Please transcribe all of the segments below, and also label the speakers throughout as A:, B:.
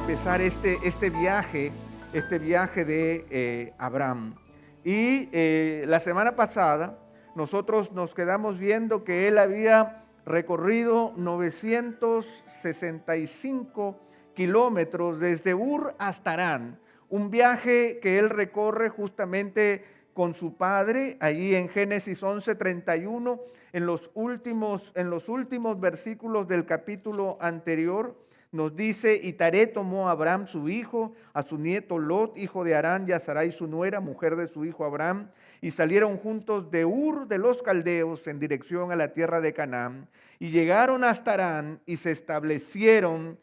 A: empezar este viaje de Abraham. Y la semana pasada nosotros nos quedamos viendo que él había recorrido 965 kilómetros desde Ur hasta Harán, un viaje que él recorre justamente con su padre, allí en Génesis 11:31, en los últimos versículos del capítulo anterior, nos dice: y Taré tomó a Abraham su hijo, a su nieto Lot, hijo de Harán, y a Sarai su nuera, mujer de su hijo Abraham, y salieron juntos de Ur de los Caldeos en dirección a la tierra de Canaán, y llegaron hasta Harán y se establecieron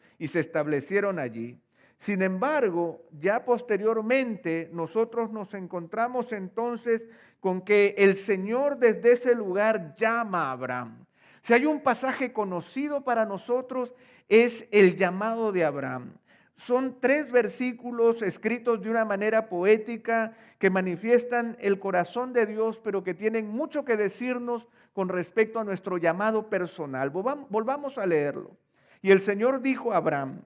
A: allí. Sin embargo, ya posteriormente nosotros nos encontramos entonces con que el Señor desde ese lugar llama a Abraham. Si hay un pasaje conocido para nosotros, es el llamado de Abraham. Son 3 versículos escritos de una manera poética que manifiestan el corazón de Dios, pero que tienen mucho que decirnos con respecto a nuestro llamado personal. Volvamos a leerlo. Y el Señor dijo a Abraham: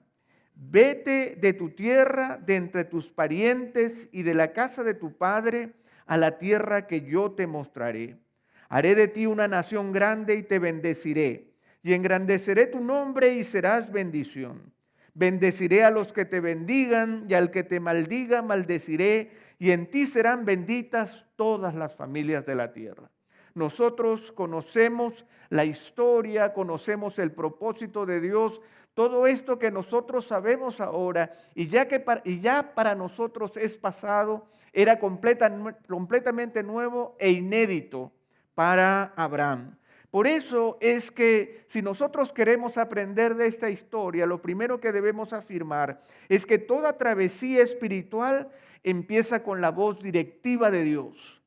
A: vete de tu tierra, de entre tus parientes y de la casa de tu padre, a la tierra que yo te mostraré. Haré de ti una nación grande y te bendeciré, y engrandeceré tu nombre y serás bendición. Bendeciré a los que te bendigan, y al que te maldiga maldeciré, y en ti serán benditas todas las familias de la tierra. Nosotros conocemos la historia, conocemos el propósito de Dios, todo esto que nosotros sabemos ahora, y ya para nosotros es pasado, era completamente nuevo e inédito para Abraham. Por eso es que si nosotros queremos aprender de esta historia, lo primero que debemos afirmar es que toda travesía espiritual empieza con la voz directiva de Dios.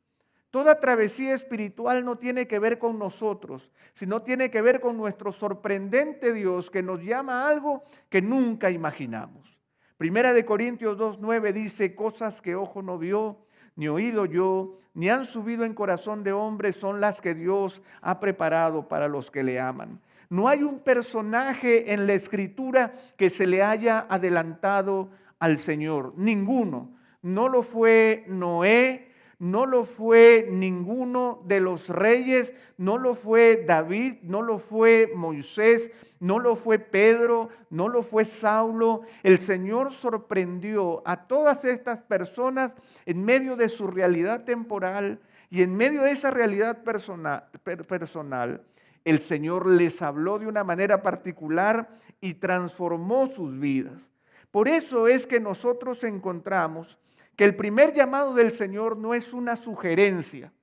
A: Toda travesía espiritual no tiene que ver con nosotros, sino tiene que ver con nuestro sorprendente Dios que nos llama a algo que nunca imaginamos. Primera de Corintios 2:9 dice: cosas que ojo no vio, ni oído yo, ni han subido en corazón de hombre, son las que Dios ha preparado para los que le aman. No hay un personaje en la Escritura que se le haya adelantado al Señor, ninguno. No lo fue Noé, no lo fue ninguno de los reyes, no lo fue David, no lo fue Moisés, no lo fue Pedro, no lo fue Saulo. El Señor sorprendió a todas estas personas en medio de su realidad temporal y en medio de esa realidad personal. El Señor les habló de una manera particular y transformó sus vidas. Por eso es que nosotros encontramos que el primer llamado del Señor no es una sugerencia.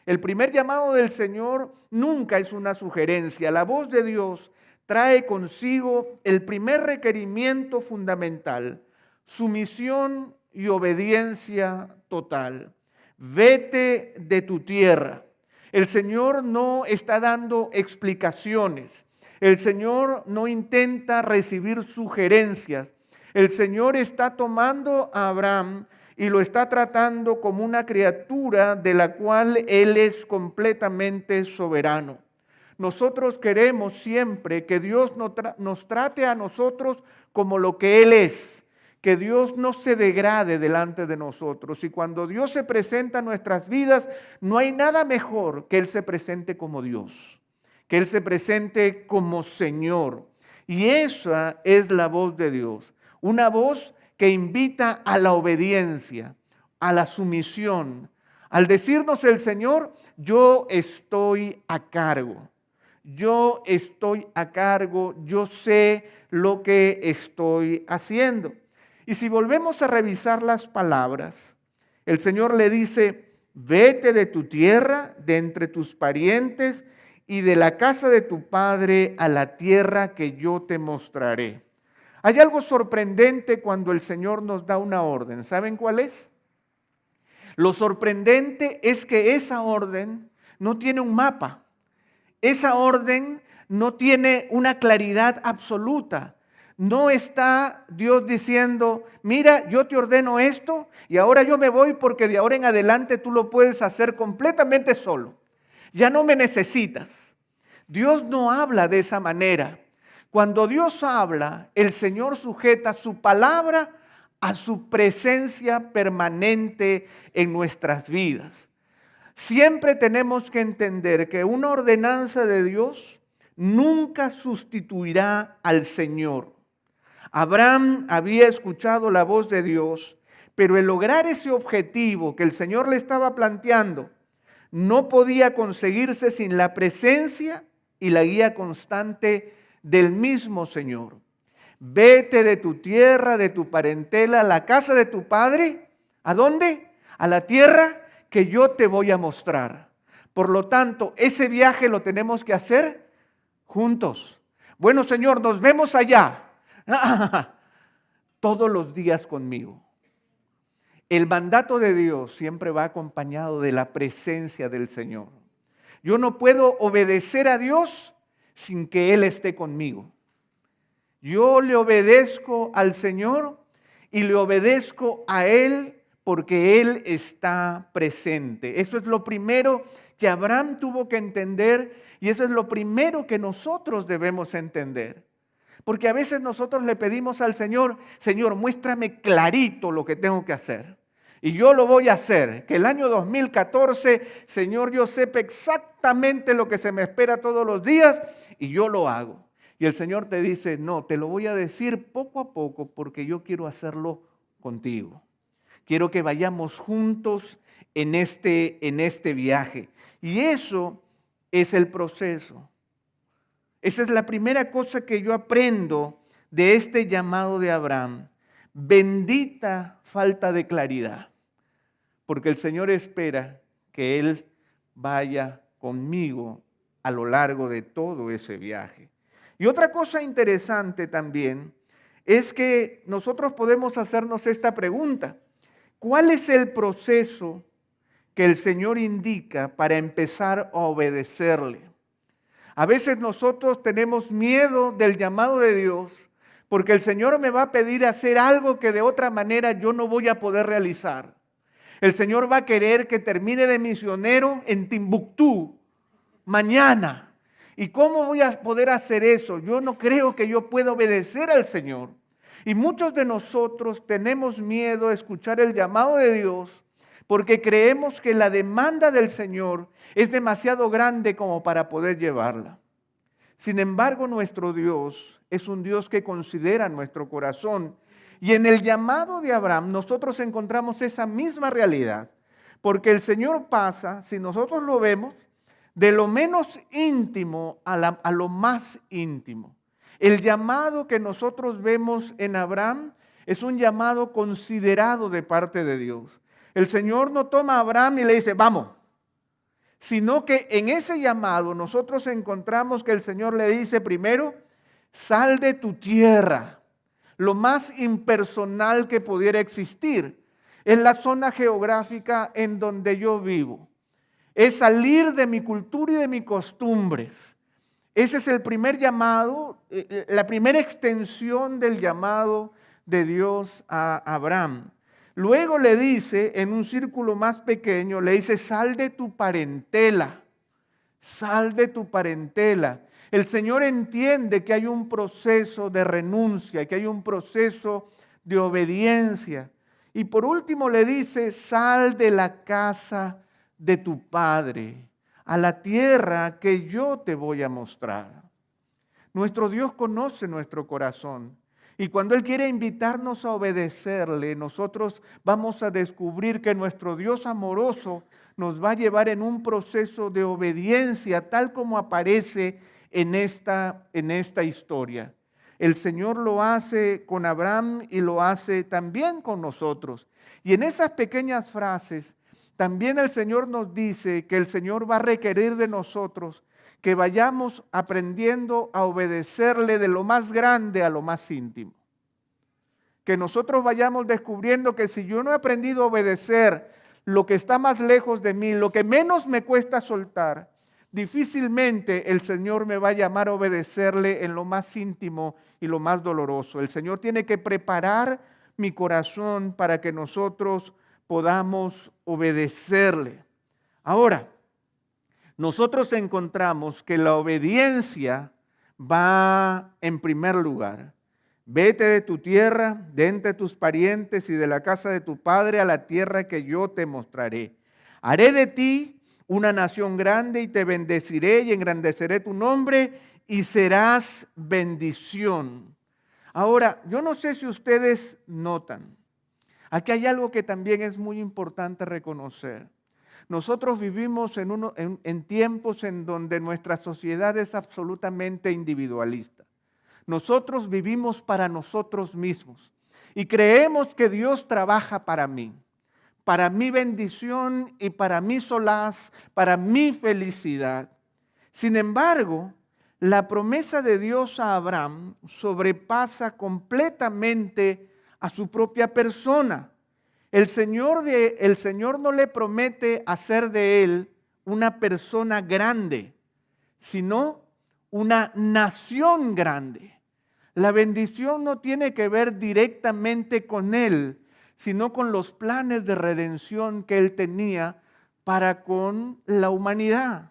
A: El primer llamado del Señor nunca es una sugerencia. La voz de Dios trae consigo el primer requerimiento fundamental: sumisión y obediencia total. Vete de tu tierra. El Señor no está dando explicaciones. El Señor no intenta recibir sugerencias. El Señor está tomando a Abraham y lo está tratando como una criatura de la cual Él es completamente soberano. Nosotros queremos siempre que Dios nos trate a nosotros como lo que Él es, que Dios no se degrade delante de nosotros. Y cuando Dios se presenta en nuestras vidas, no hay nada mejor que Él se presente como Dios, que Él se presente como Señor. Y esa es la voz de Dios, una voz que invita a la obediencia, a la sumisión. Al decirnos el Señor: yo estoy a cargo, yo estoy a cargo, yo sé lo que estoy haciendo. Y si volvemos a revisar las palabras, el Señor le dice: vete de tu tierra, de entre tus parientes y de la casa de tu padre a la tierra que yo te mostraré. Hay algo sorprendente cuando el Señor nos da una orden. ¿Saben cuál es? Lo sorprendente es que esa orden no tiene un mapa. Esa orden no tiene una claridad absoluta. No está Dios diciendo: mira, yo te ordeno esto y ahora yo me voy porque de ahora en adelante tú lo puedes hacer completamente solo. Ya no me necesitas. Dios no habla de esa manera. Cuando Dios habla, el Señor sujeta su palabra a su presencia permanente en nuestras vidas. Siempre tenemos que entender que una ordenanza de Dios nunca sustituirá al Señor. Abraham había escuchado la voz de Dios, pero el lograr ese objetivo que el Señor le estaba planteando no podía conseguirse sin la presencia y la guía constante del mismo Señor. Vete de tu tierra, de tu parentela, a la casa de tu padre. ¿A dónde? A la tierra que yo te voy a mostrar. Por lo tanto, ese viaje lo tenemos que hacer juntos. Bueno, Señor, nos vemos allá. Todos los días conmigo. El mandato de Dios siempre va acompañado de la presencia del Señor. Yo no puedo obedecer a Dios sin que Él esté conmigo. Yo le obedezco al Señor y le obedezco a Él porque Él está presente. Eso es lo primero que Abraham tuvo que entender y eso es lo primero que nosotros debemos entender. Porque a veces nosotros le pedimos al Señor, Señor, muéstrame clarito lo que tengo que hacer. Y yo lo voy a hacer. Que el año 2014, Señor, yo sepa exactamente lo que se me espera todos los días y yo lo hago. Y el Señor te dice, no, te lo voy a decir poco a poco porque yo quiero hacerlo contigo. Quiero que vayamos juntos en este viaje. Y eso es el proceso. Esa es la primera cosa que yo aprendo de este llamado de Abraham. Bendita falta de claridad. Porque el Señor espera que Él vaya conmigo a lo largo de todo ese viaje. Y otra cosa interesante también es que nosotros podemos hacernos esta pregunta. ¿Cuál es el proceso que el Señor indica para empezar a obedecerle? A veces nosotros tenemos miedo del llamado de Dios porque el Señor me va a pedir hacer algo que de otra manera yo no voy a poder realizar. El Señor va a querer que termine de misionero en Timbuktu mañana. ¿Y cómo voy a poder hacer eso? Yo no creo que yo pueda obedecer al Señor. Y muchos de nosotros tenemos miedo a escuchar el llamado de Dios porque creemos que la demanda del Señor es demasiado grande como para poder llevarla. Sin embargo, nuestro Dios es un Dios que considera nuestro corazón. Y en el llamado de Abraham nosotros encontramos esa misma realidad. Porque el Señor pasa, si nosotros lo vemos, de lo menos íntimo a lo más íntimo. El llamado que nosotros vemos en Abraham es un llamado considerado de parte de Dios. El Señor no toma a Abraham y le dice, vamos. Sino que en ese llamado nosotros encontramos que el Señor le dice primero, sal de tu tierra, lo más impersonal que pudiera existir. Es la zona geográfica en donde yo vivo. Es salir de mi cultura y de mis costumbres. Ese es el primer llamado, la primera extensión del llamado de Dios a Abraham. Luego le dice, en un círculo más pequeño, le dice, sal de tu parentela, sal de tu parentela. El Señor entiende que hay un proceso de renuncia, que hay un proceso de obediencia. Y por último le dice, sal de la casa de tu padre, a la tierra que yo te voy a mostrar. Nuestro Dios conoce nuestro corazón. Y cuando Él quiere invitarnos a obedecerle, nosotros vamos a descubrir que nuestro Dios amoroso nos va a llevar en un proceso de obediencia, tal como aparece en esta historia. El Señor lo hace con Abraham y lo hace también con nosotros. Y en esas pequeñas frases, también el Señor nos dice que el Señor va a requerir de nosotros que vayamos aprendiendo a obedecerle de lo más grande a lo más íntimo. Que nosotros vayamos descubriendo que si yo no he aprendido a obedecer lo que está más lejos de mí, lo que menos me cuesta soltar, difícilmente el Señor me va a llamar a obedecerle en lo más íntimo y lo más doloroso. El Señor tiene que preparar mi corazón para que nosotros podamos obedecerle. Ahora, nosotros encontramos que la obediencia va en primer lugar. Vete de tu tierra, de entre tus parientes y de la casa de tu padre a la tierra que yo te mostraré. Haré de ti una nación grande y te bendeciré y engrandeceré tu nombre y serás bendición. Ahora, yo no sé si ustedes notan, aquí hay algo que también es muy importante reconocer. Nosotros vivimos en tiempos en donde nuestra sociedad es absolutamente individualista. Nosotros vivimos para nosotros mismos y creemos que Dios trabaja para mi bendición y para mi solaz, para mi felicidad. Sin embargo, la promesa de Dios a Abraham sobrepasa completamente a su propia persona. El Señor no le promete hacer de él una persona grande, sino una nación grande. La bendición no tiene que ver directamente con él, sino con los planes de redención que él tenía para con la humanidad.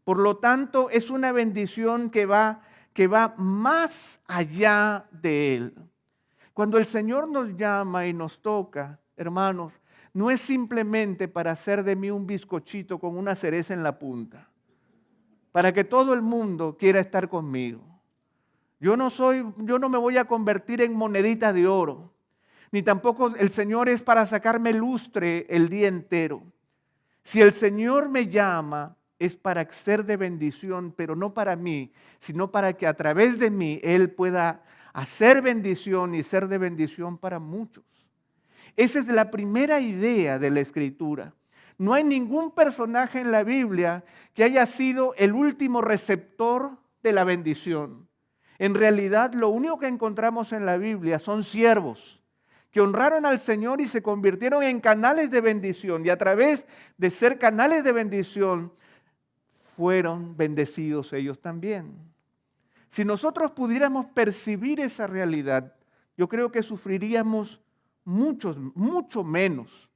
A: Por lo tanto, es una bendición que va más allá de él. Cuando el Señor nos llama y nos toca, hermanos, no es simplemente para hacer de mí un bizcochito con una cereza en la punta, para que todo el mundo quiera estar conmigo. Yo no me voy a convertir en monedita de oro, ni tampoco el Señor es para sacarme lustre el día entero. Si el Señor me llama, es para ser de bendición, pero no para mí, sino para que a través de mí Él pueda hacer bendición y ser de bendición para muchos. Esa es la primera idea de la Escritura. No hay ningún personaje en la Biblia que haya sido el último receptor de la bendición. En realidad, lo único que encontramos en la Biblia son siervos que honraron al Señor y se convirtieron en canales de bendición. Y a través de ser canales de bendición, fueron bendecidos ellos también. Si nosotros pudiéramos percibir esa realidad, yo creo que sufriríamos mucho menos,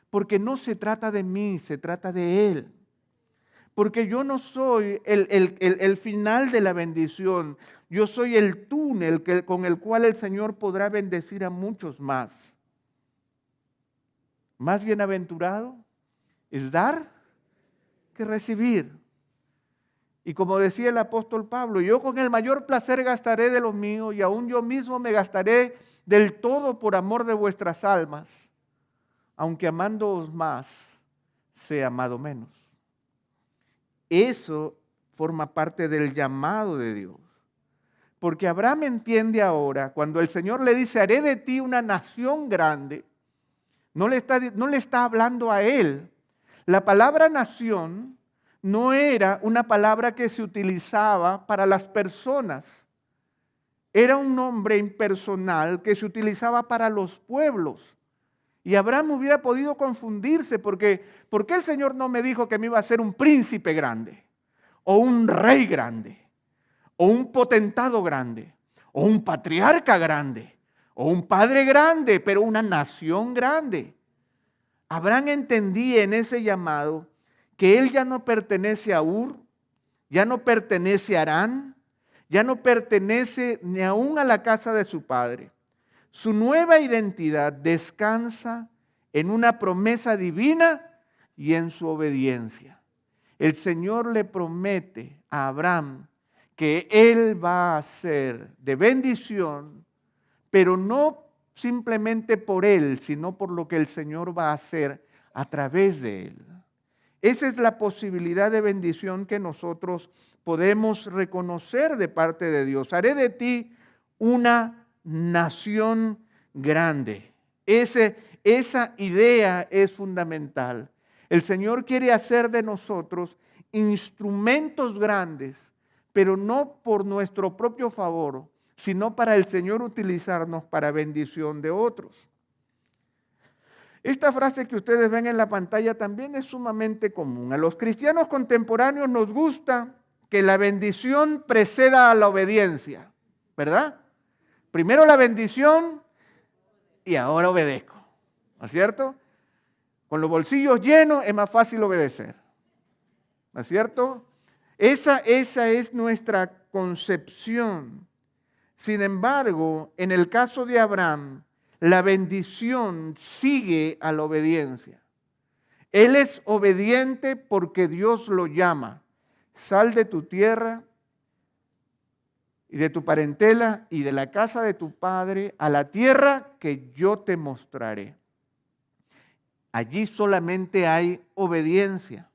A: porque no se trata de mí, se trata de Él. Porque yo no soy el final de la bendición, yo soy el túnel con el cual el Señor podrá bendecir a muchos más. Más bienaventurado es dar que recibir. Y como decía el apóstol Pablo, yo con el mayor placer gastaré de lo mío y aún yo mismo me gastaré del todo por amor de vuestras almas, aunque amándoos más, sea amado menos. Eso forma parte del llamado de Dios. Porque Abraham entiende ahora, cuando el Señor le dice, haré de ti una nación grande, no le está hablando a él. La palabra nación no era una palabra que se utilizaba para las personas. Era un nombre impersonal que se utilizaba para los pueblos. Y Abraham hubiera podido confundirse porque ¿por qué el Señor no me dijo que me iba a ser un príncipe grande? O un rey grande, o un potentado grande, o un patriarca grande, o un padre grande, pero una nación grande. Abraham entendía en ese llamado que él ya no pertenece a Ur, ya no pertenece a Harán, ya no pertenece ni aún a la casa de su padre. Su nueva identidad descansa en una promesa divina y en su obediencia. El Señor le promete a Abraham que él va a ser de bendición, pero no simplemente por él, sino por lo que el Señor va a hacer a través de él. Esa es la posibilidad de bendición que nosotros podemos reconocer de parte de Dios. Haré de ti una nación grande. Esa idea es fundamental. El Señor quiere hacer de nosotros instrumentos grandes, pero no por nuestro propio favor, sino para el Señor utilizarnos para bendición de otros. Esta frase que ustedes ven en la pantalla también es sumamente común. A los cristianos contemporáneos nos gusta que la bendición preceda a la obediencia, ¿verdad? Primero la bendición y ahora obedezco, ¿no es cierto? Con los bolsillos llenos es más fácil obedecer, ¿no es cierto? Esa es nuestra concepción. Sin embargo, en el caso de Abraham, la bendición sigue a la obediencia. Él es obediente porque Dios lo llama. Sal de tu tierra y de tu parentela y de la casa de tu padre a la tierra que yo te mostraré. Allí solamente hay obediencia.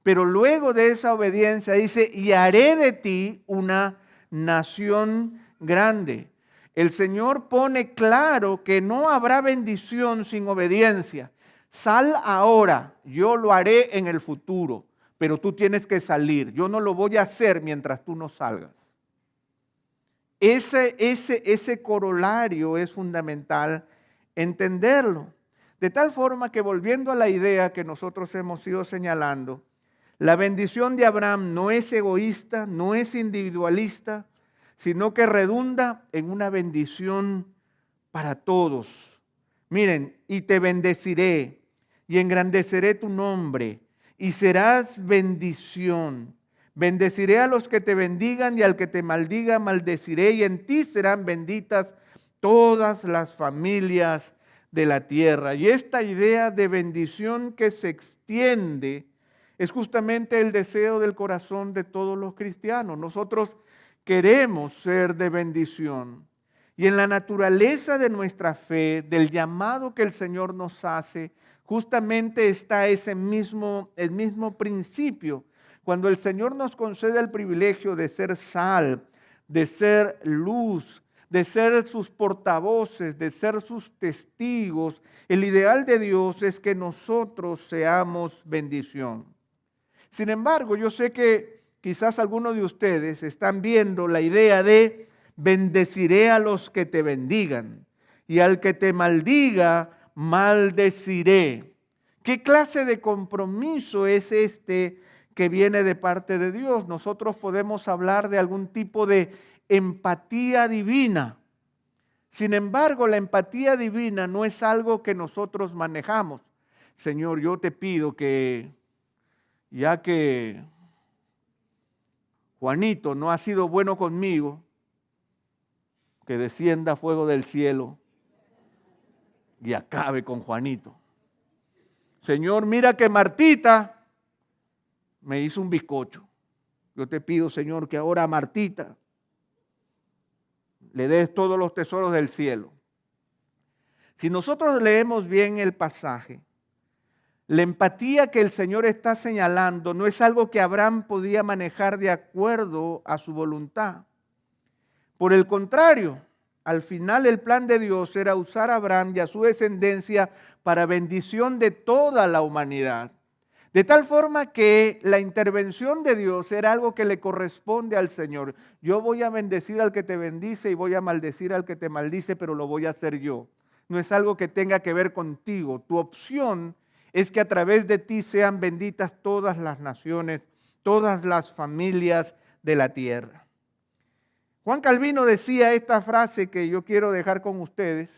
A: Pero luego de esa obediencia dice, y haré de ti una nación grande. El Señor pone claro que no habrá bendición sin obediencia. Sal ahora, yo lo haré en el futuro, pero tú tienes que salir. Yo no lo voy a hacer mientras tú no salgas. Ese corolario es fundamental entenderlo. De tal forma que, volviendo a la idea que nosotros hemos ido señalando, la bendición de Abraham no es egoísta, no es individualista, sino que redunda en una bendición para todos. Miren, y te bendeciré y engrandeceré tu nombre y serás bendición. Bendeciré a los que te bendigan y al que te maldiga maldeciré, y en ti serán benditas todas las familias de la tierra. Y esta idea de bendición que se extiende es justamente el deseo del corazón de todos los cristianos. Nosotros queremos ser de bendición. Y en la naturaleza de nuestra fe, del llamado que el Señor nos hace, justamente está el mismo principio. Cuando el Señor nos concede el privilegio de ser sal, de ser luz, de ser sus portavoces, de ser sus testigos, el ideal de Dios es que nosotros seamos bendición. Sin embargo, yo sé que quizás algunos de ustedes están viendo la idea de bendeciré a los que te bendigan y al que te maldiga, maldeciré. ¿Qué clase de compromiso es este que viene de parte de Dios? Nosotros podemos hablar de algún tipo de empatía divina. Sin embargo, la empatía divina no es algo que nosotros manejamos. Señor, yo te pido que, ya que Juanito no ha sido bueno conmigo, que descienda fuego del cielo y acabe con Juanito. Señor, mira que Martita me hizo un bizcocho. Yo te pido, Señor, que ahora a Martita le des todos los tesoros del cielo. Si nosotros leemos bien el pasaje, la empatía que el Señor está señalando no es algo que Abraham podía manejar de acuerdo a su voluntad. Por el contrario, al final el plan de Dios era usar a Abraham y a su descendencia para bendición de toda la humanidad. De tal forma que la intervención de Dios era algo que le corresponde al Señor. Yo voy a bendecir al que te bendice y voy a maldecir al que te maldice, pero lo voy a hacer yo. No es algo que tenga que ver contigo. Tu opción es que a través de ti sean benditas todas las naciones, todas las familias de la tierra. Juan Calvino decía esta frase que yo quiero dejar con ustedes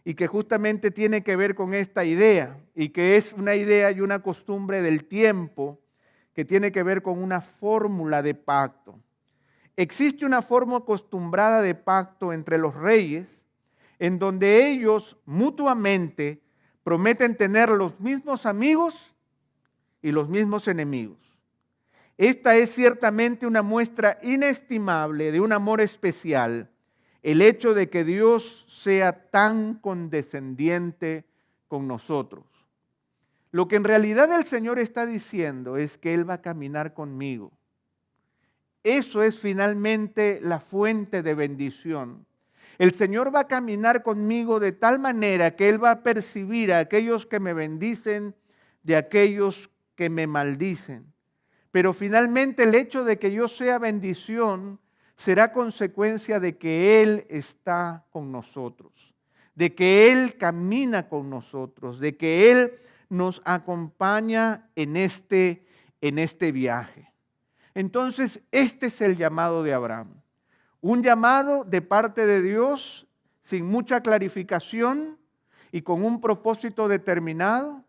A: y que justamente tiene que ver con esta idea y que es una idea y una costumbre del tiempo que tiene que ver con una fórmula de pacto. Existe una forma acostumbrada de pacto entre los reyes en donde ellos mutuamente prometen tener los mismos amigos y los mismos enemigos. Esta es ciertamente una muestra inestimable de un amor especial, el hecho de que Dios sea tan condescendiente con nosotros. Lo que en realidad el Señor está diciendo es que Él va a caminar conmigo. Eso es finalmente la fuente de bendición. El Señor va a caminar conmigo de tal manera que Él va a percibir a aquellos que me bendicen de aquellos que me maldicen. Pero finalmente el hecho de que yo sea bendición será consecuencia de que Él está con nosotros, de que Él camina con nosotros, de que Él nos acompaña en este viaje. Entonces, este es el llamado de Abraham. Un llamado de parte de Dios sin mucha clarificación y con un propósito determinado.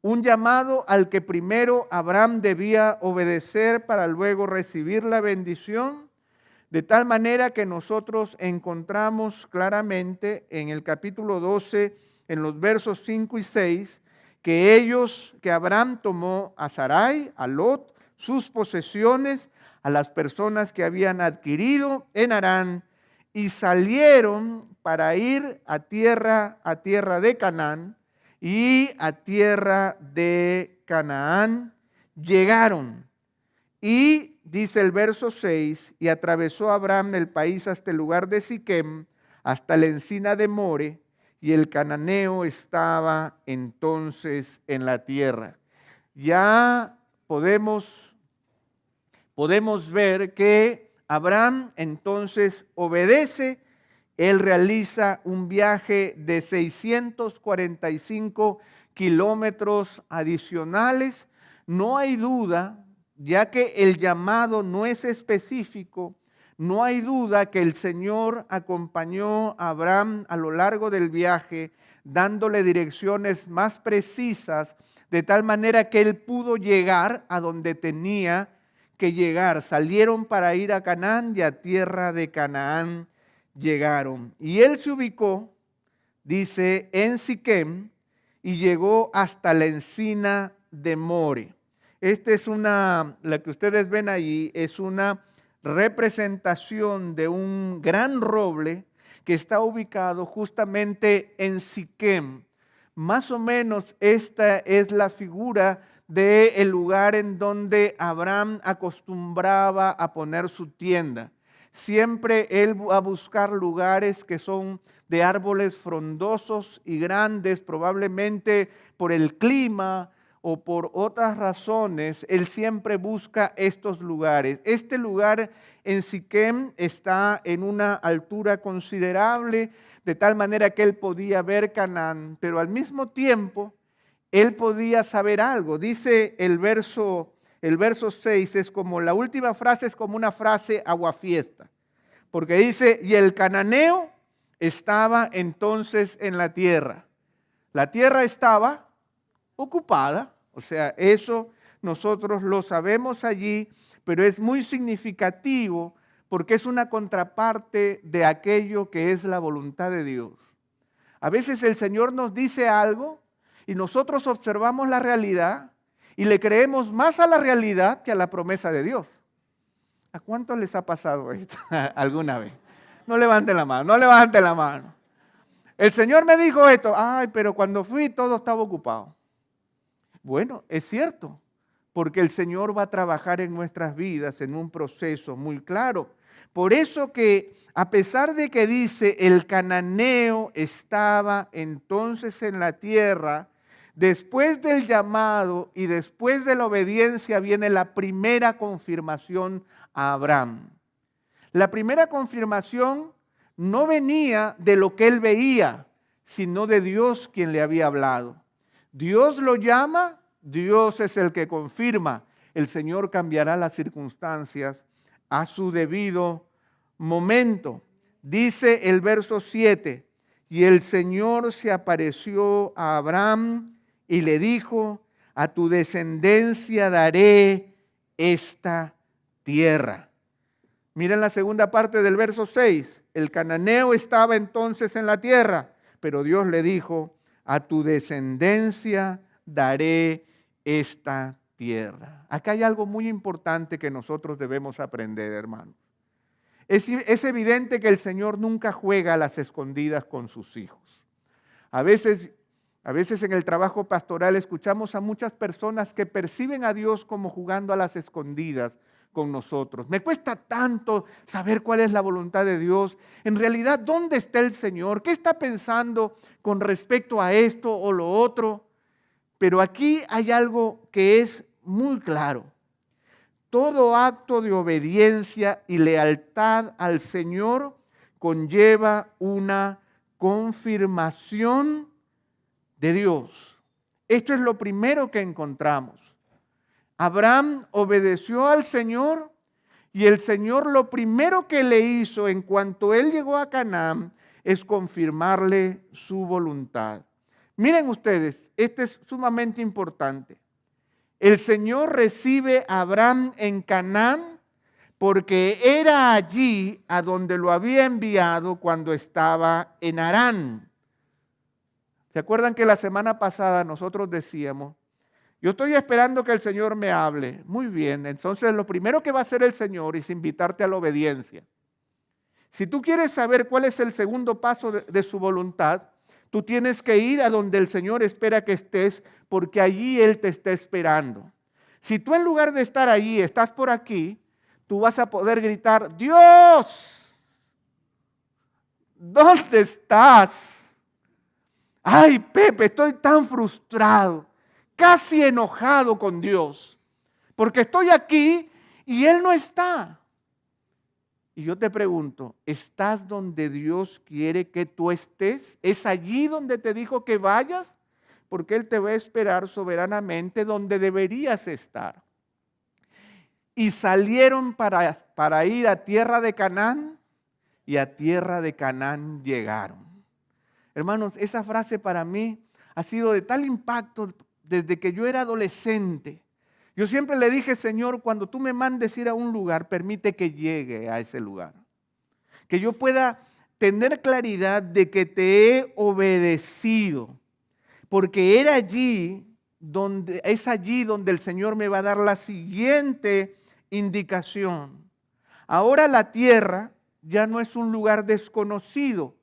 A: un llamado al que primero Abraham debía obedecer para luego recibir la bendición, de tal manera que nosotros encontramos claramente en el capítulo 12, en los versos 5 y 6, que Abraham tomó a Sarai, a Lot, sus posesiones, a las personas que habían adquirido en Harán, y salieron para ir a tierra de Canaán, y a tierra de Canaán llegaron. Y dice el verso 6, y atravesó Abraham el país hasta el lugar de Siquem, hasta la encina de More, y el cananeo estaba entonces en la tierra. Ya podemos ver que Abraham entonces obedece. Él realiza un viaje de 645 kilómetros adicionales. No hay duda, ya que el llamado no es específico, no hay duda que el Señor acompañó a Abraham a lo largo del viaje, dándole direcciones más precisas, de tal manera que él pudo llegar a donde tenía que llegar. Salieron para ir a Canaán, y a tierra de Canaán llegaron. Y él se ubicó, dice, en Siquem, y llegó hasta la encina de More. La que ustedes ven allí, es una representación de un gran roble que está ubicado justamente en Siquem. Más o menos esta es la figura del lugar en donde Abraham acostumbraba a poner su tienda. Siempre él va a buscar lugares que son de árboles frondosos y grandes, probablemente por el clima o por otras razones. Él siempre busca estos lugares. Este lugar en Siquem está en una altura considerable, de tal manera que él podía ver Canaán, pero al mismo tiempo él podía saber algo. Dice el verso 6, es como la última frase, es como una frase aguafiesta, porque dice, y el cananeo estaba entonces en la tierra. La tierra estaba ocupada, o sea, eso nosotros lo sabemos allí, pero es muy significativo porque es una contraparte de aquello que es la voluntad de Dios. A veces el Señor nos dice algo y nosotros observamos la realidad y le creemos más a la realidad que a la promesa de Dios. ¿A cuántos les ha pasado esto alguna vez? No levanten la mano, no levanten la mano. El Señor me dijo esto, ay, pero cuando fui todo estaba ocupado. Bueno, es cierto, porque el Señor va a trabajar en nuestras vidas en un proceso muy claro. Por eso que a pesar de que dice el cananeo estaba entonces en la tierra, después del llamado y después de la obediencia viene la primera confirmación a Abraham. La primera confirmación no venía de lo que él veía, sino de Dios quien le había hablado. Dios lo llama, Dios es el que confirma. El Señor cambiará las circunstancias a su debido momento. Dice el verso 7, y el Señor se apareció a Abraham y le dijo, a tu descendencia daré esta tierra. Miren la segunda parte del verso 6. El cananeo estaba entonces en la tierra, pero Dios le dijo, a tu descendencia daré esta tierra. Acá hay algo muy importante que nosotros debemos aprender, hermanos. Es evidente que el Señor nunca juega a las escondidas con sus hijos. A veces en el trabajo pastoral escuchamos a muchas personas que perciben a Dios como jugando a las escondidas con nosotros. Me cuesta tanto saber cuál es la voluntad de Dios. En realidad, ¿dónde está el Señor? ¿Qué está pensando con respecto a esto o lo otro? Pero aquí hay algo que es muy claro. Todo acto de obediencia y lealtad al Señor conlleva una confirmación de Dios. Esto es lo primero que encontramos. Abraham obedeció al Señor y el Señor lo primero que le hizo en cuanto él llegó a Canaán es confirmarle su voluntad. Miren ustedes, este es sumamente importante. El Señor recibe a Abraham en Canaán porque era allí a donde lo había enviado cuando estaba en Harán. ¿Se acuerdan que la semana pasada nosotros decíamos, yo estoy esperando que el Señor me hable? Muy bien, entonces lo primero que va a hacer el Señor es invitarte a la obediencia. Si tú quieres saber cuál es el segundo paso de su voluntad, tú tienes que ir a donde el Señor espera que estés, porque allí Él te está esperando. Si tú en lugar de estar allí, estás por aquí, tú vas a poder gritar, Dios, ¿dónde estás? Ay, Pepe, estoy tan frustrado, casi enojado con Dios, porque estoy aquí y Él no está. Y yo te pregunto, ¿estás donde Dios quiere que tú estés? ¿Es allí donde te dijo que vayas? Porque Él te va a esperar soberanamente donde deberías estar. Y salieron para ir a tierra de Canaán, y a tierra de Canaán llegaron. Hermanos, esa frase para mí ha sido de tal impacto desde que yo era adolescente. Yo siempre le dije, Señor, cuando tú me mandes ir a un lugar, permite que llegue a ese lugar. Que yo pueda tener claridad de que te he obedecido. Porque es allí donde el Señor me va a dar la siguiente indicación. Ahora la tierra ya no es un lugar desconocido.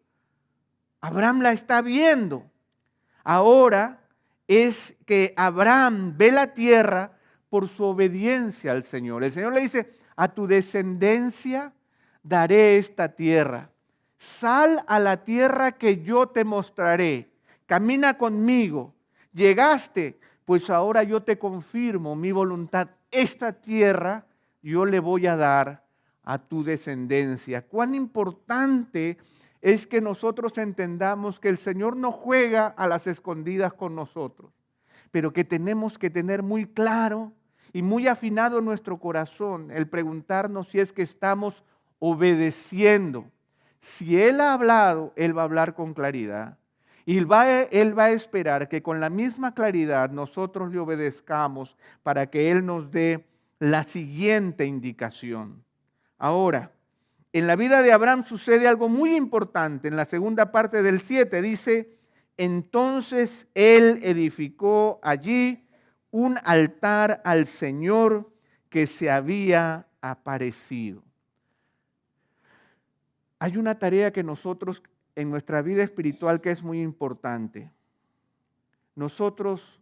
A: Abraham la está viendo. Ahora es que Abraham ve la tierra por su obediencia al Señor. El Señor le dice, a tu descendencia daré esta tierra. Sal a la tierra que yo te mostraré. Camina conmigo. Llegaste, pues ahora yo te confirmo mi voluntad. Esta tierra yo le voy a dar a tu descendencia. Cuán importante es que nosotros entendamos que el Señor no juega a las escondidas con nosotros, pero que tenemos que tener muy claro y muy afinado en nuestro corazón el preguntarnos si es que estamos obedeciendo. Si Él ha hablado, Él va a hablar con claridad. Y Él va a esperar que con la misma claridad nosotros le obedezcamos para que Él nos dé la siguiente indicación. Ahora, en la vida de Abraham sucede algo muy importante. En la segunda parte del 7 dice, entonces él edificó allí un altar al Señor que se había aparecido. Hay una tarea que nosotros en nuestra vida espiritual que es muy importante. Nosotros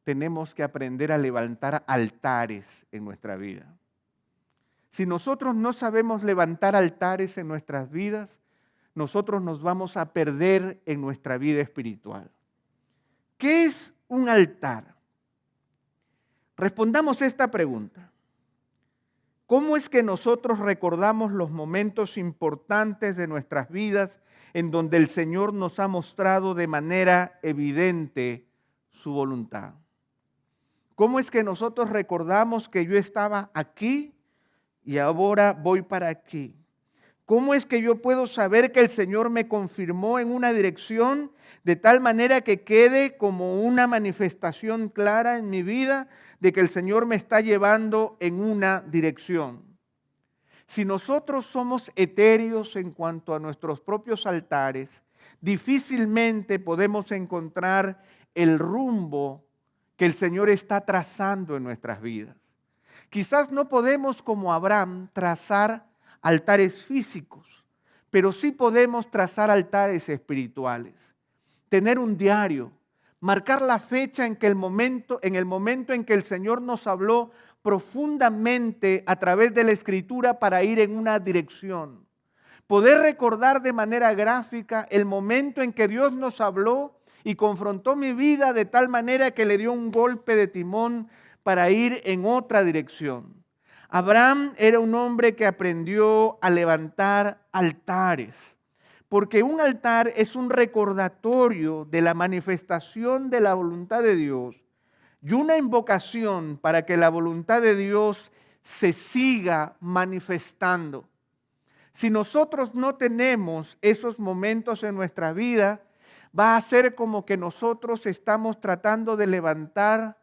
A: tenemos que aprender a levantar altares en nuestra vida. Si nosotros no sabemos levantar altares en nuestras vidas, nosotros nos vamos a perder en nuestra vida espiritual. ¿Qué es un altar? Respondamos esta pregunta. ¿Cómo es que nosotros recordamos los momentos importantes de nuestras vidas en donde el Señor nos ha mostrado de manera evidente su voluntad? ¿Cómo es que nosotros recordamos que yo estaba aquí y ahora voy para aquí? ¿Cómo es que yo puedo saber que el Señor me confirmó en una dirección de tal manera que quede como una manifestación clara en mi vida de que el Señor me está llevando en una dirección? Si nosotros somos etéreos en cuanto a nuestros propios altares, difícilmente podemos encontrar el rumbo que el Señor está trazando en nuestras vidas. Quizás no podemos, como Abraham, trazar altares físicos, pero sí podemos trazar altares espirituales. Tener un diario, marcar la fecha en el momento en que el Señor nos habló profundamente a través de la Escritura para ir en una dirección. Poder recordar de manera gráfica el momento en que Dios nos habló y confrontó mi vida de tal manera que le dio un golpe de timón para ir en otra dirección. Abraham era un hombre que aprendió a levantar altares, porque un altar es un recordatorio de la manifestación de la voluntad de Dios y una invocación para que la voluntad de Dios se siga manifestando. Si nosotros no tenemos esos momentos en nuestra vida, va a ser como que nosotros estamos tratando de levantar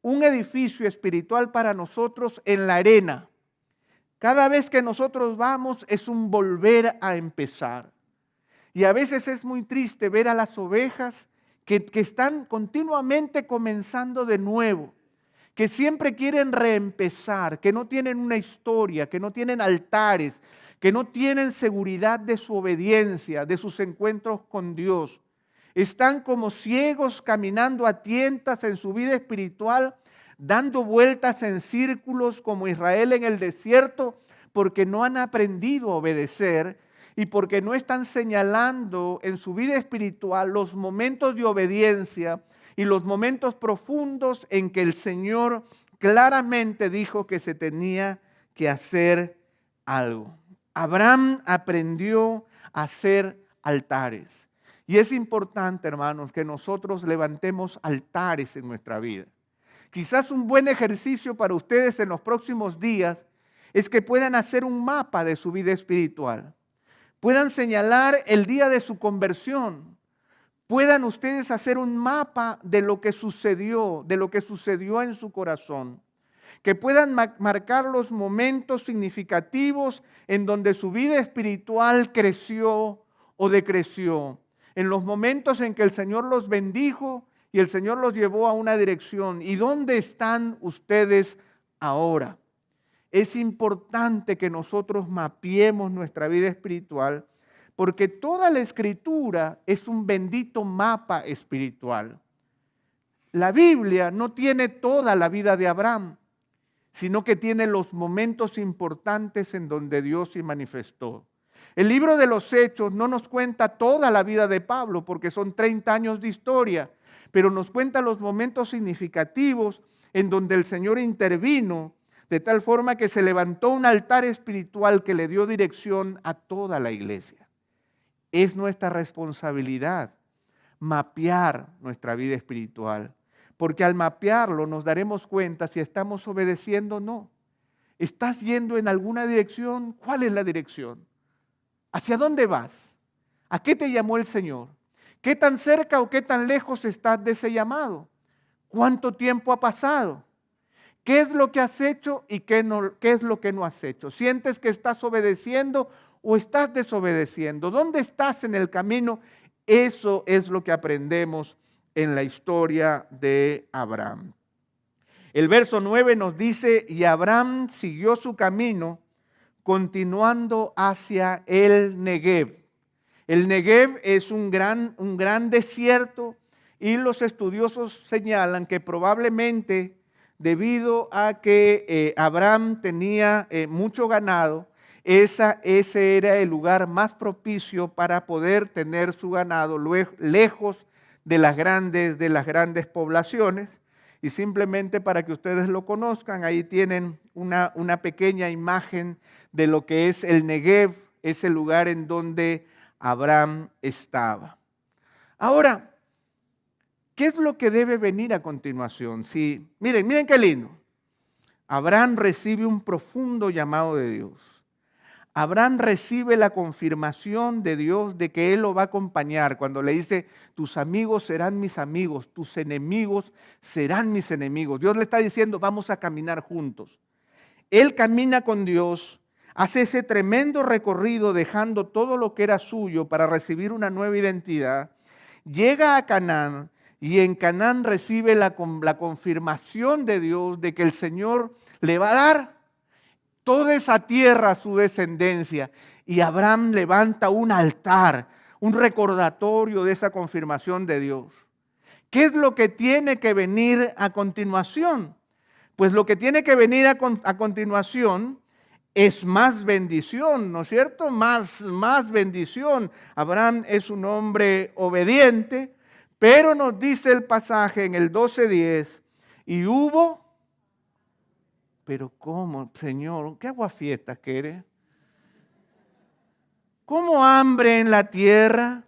A: un edificio espiritual para nosotros en la arena. Cada vez que nosotros vamos es un volver a empezar. Y a veces es muy triste ver a las ovejas que están continuamente comenzando de nuevo, que siempre quieren reempezar, que no tienen una historia, que no tienen altares, que no tienen seguridad de su obediencia, de sus encuentros con Dios. Están como ciegos caminando a tientas en su vida espiritual, dando vueltas en círculos como Israel en el desierto, porque no han aprendido a obedecer y porque no están señalando en su vida espiritual los momentos de obediencia y los momentos profundos en que el Señor claramente dijo que se tenía que hacer algo. Abraham aprendió a hacer altares. Y es importante, hermanos, que nosotros levantemos altares en nuestra vida. Quizás un buen ejercicio para ustedes en los próximos días es que puedan hacer un mapa de su vida espiritual. Puedan señalar el día de su conversión. Puedan ustedes hacer un mapa de lo que sucedió en su corazón. Que puedan marcar los momentos significativos en donde su vida espiritual creció o decreció. En los momentos en que el Señor los bendijo y el Señor los llevó a una dirección. ¿Y dónde están ustedes ahora? Es importante que nosotros mapeemos nuestra vida espiritual, porque toda la Escritura es un bendito mapa espiritual. La Biblia no tiene toda la vida de Abraham, sino que tiene los momentos importantes en donde Dios se manifestó. El libro de los Hechos no nos cuenta toda la vida de Pablo, porque son 30 años de historia, pero nos cuenta los momentos significativos en donde el Señor intervino, de tal forma que se levantó un altar espiritual que le dio dirección a toda la iglesia. Es nuestra responsabilidad mapear nuestra vida espiritual, porque al mapearlo nos daremos cuenta si estamos obedeciendo o no. ¿Estás yendo en alguna dirección? ¿Cuál es la dirección? ¿Hacia dónde vas? ¿A qué te llamó el Señor? ¿Qué tan cerca o qué tan lejos estás de ese llamado? ¿Cuánto tiempo ha pasado? ¿Qué es lo que has hecho y qué es lo que no has hecho? ¿Sientes que estás obedeciendo o estás desobedeciendo? ¿Dónde estás en el camino? Eso es lo que aprendemos en la historia de Abraham. El verso 9 nos dice, y Abraham siguió su camino continuando hacia el Negev. El Negev es un gran desierto y los estudiosos señalan que probablemente debido a que Abraham tenía mucho ganado, ese era el lugar más propicio para poder tener su ganado lejos de las grandes poblaciones. Y simplemente para que ustedes lo conozcan, ahí tienen una pequeña imagen de lo que es el Negev, ese lugar en donde Abraham estaba. Ahora, ¿qué es lo que debe venir a continuación? Sí, miren qué lindo. Abraham recibe un profundo llamado de Dios. Abraham recibe la confirmación de Dios de que Él lo va a acompañar cuando le dice, tus amigos serán mis amigos, tus enemigos serán mis enemigos. Dios le está diciendo, vamos a caminar juntos. Él camina con Dios, hace ese tremendo recorrido dejando todo lo que era suyo para recibir una nueva identidad. Llega a Canaán y en Canaán recibe la confirmación de Dios de que el Señor le va a dar toda esa tierra a su descendencia. Y Abraham levanta un altar, un recordatorio de esa confirmación de Dios. ¿Qué es lo que tiene que venir a continuación? Pues lo que tiene que venir a continuación es más bendición, ¿no es cierto? Más bendición. Abraham es un hombre obediente, pero nos dice el pasaje en el 12:10, y hubo, pero ¿cómo, Señor? ¿Qué aguafiestas quiere? ¿Cómo hambre en la tierra?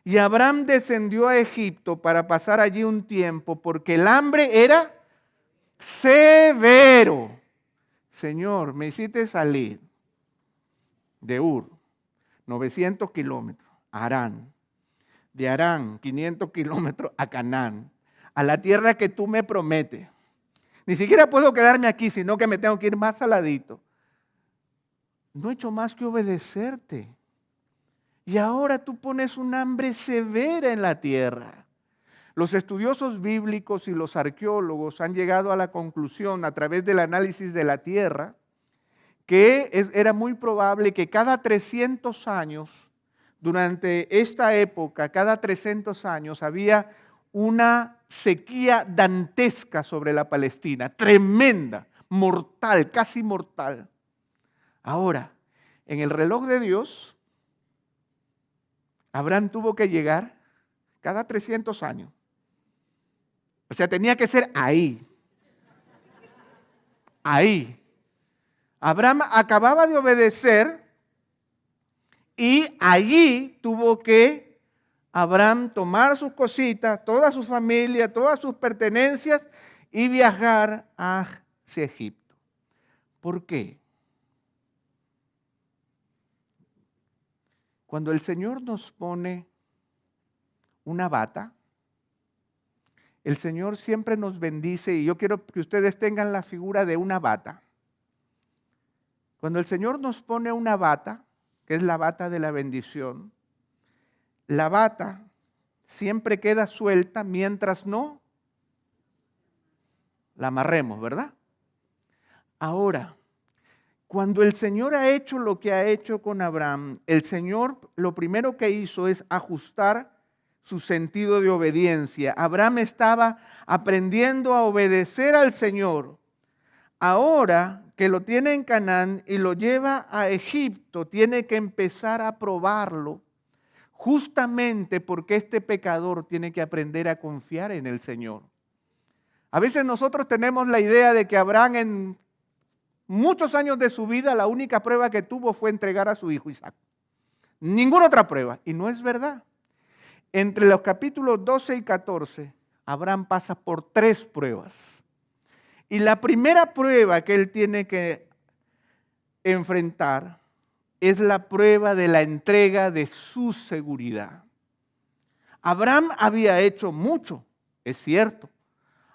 A: Y Abraham descendió a Egipto para pasar allí un tiempo, porque el hambre era severo. Señor, me hiciste salir de Ur, 900 kilómetros, Harán, de Harán, 500 kilómetros a Canaán, a la tierra que tú me prometes. Ni siquiera puedo quedarme aquí, sino que me tengo que ir más aladito. No he hecho más que obedecerte. Y ahora tú pones un hambre severa en la tierra. Los estudiosos bíblicos y los arqueólogos han llegado a la conclusión, a través del análisis de la tierra, que era muy probable que cada 300 años, durante esta época, cada 300 años, había una sequía dantesca sobre la Palestina, tremenda, mortal, casi mortal. Ahora, en el reloj de Dios, Abraham tuvo que llegar cada 300 años. O sea, tenía que ser ahí. Ahí. Abraham acababa de obedecer y allí tuvo que Abraham tomar sus cositas, toda su familia, todas sus pertenencias y viajar hacia Egipto. ¿Por qué? Cuando el Señor nos pone una bata, el Señor siempre nos bendice y yo quiero que ustedes tengan la figura de una bata. Cuando el Señor nos pone una bata, que es la bata de la bendición, la bata siempre queda suelta mientras no la amarremos, ¿verdad? Ahora, cuando el Señor ha hecho lo que ha hecho con Abraham, el Señor lo primero que hizo es ajustar su sentido de obediencia. Abraham estaba aprendiendo a obedecer al Señor. Ahora que lo tiene en Canaán y lo lleva a Egipto, tiene que empezar a probarlo, justamente porque este pecador tiene que aprender a confiar en el Señor. A veces nosotros tenemos la idea de que Abraham en muchos años de su vida la única prueba que tuvo fue entregar a su hijo Isaac. Ninguna otra prueba, y no es verdad. Entre los capítulos 12 y 14, Abraham pasa por 3 pruebas. Y la primera prueba que él tiene que enfrentar es la prueba de la entrega de su seguridad. Abraham había hecho mucho, es cierto.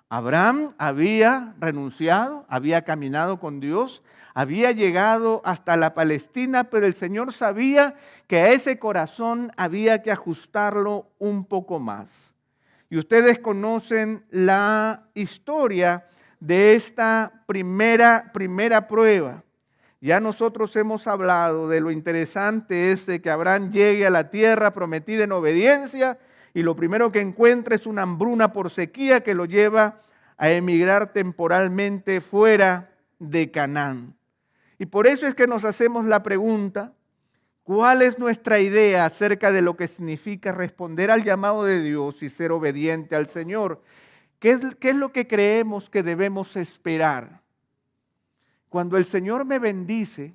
A: Abraham había renunciado, había caminado con Dios, había llegado hasta la Palestina, pero el Señor sabía que a ese corazón había que ajustarlo un poco más. Y ustedes conocen la historia de esta primera prueba. Ya nosotros hemos hablado de lo interesante es de que Abraham llegue a la tierra prometida en obediencia y lo primero que encuentra es una hambruna por sequía que lo lleva a emigrar temporalmente fuera de Canaán. Y por eso es que nos hacemos la pregunta, ¿cuál es nuestra idea acerca de lo que significa responder al llamado de Dios y ser obediente al Señor? ¿Qué es lo que creemos que debemos esperar? Cuando el Señor me bendice,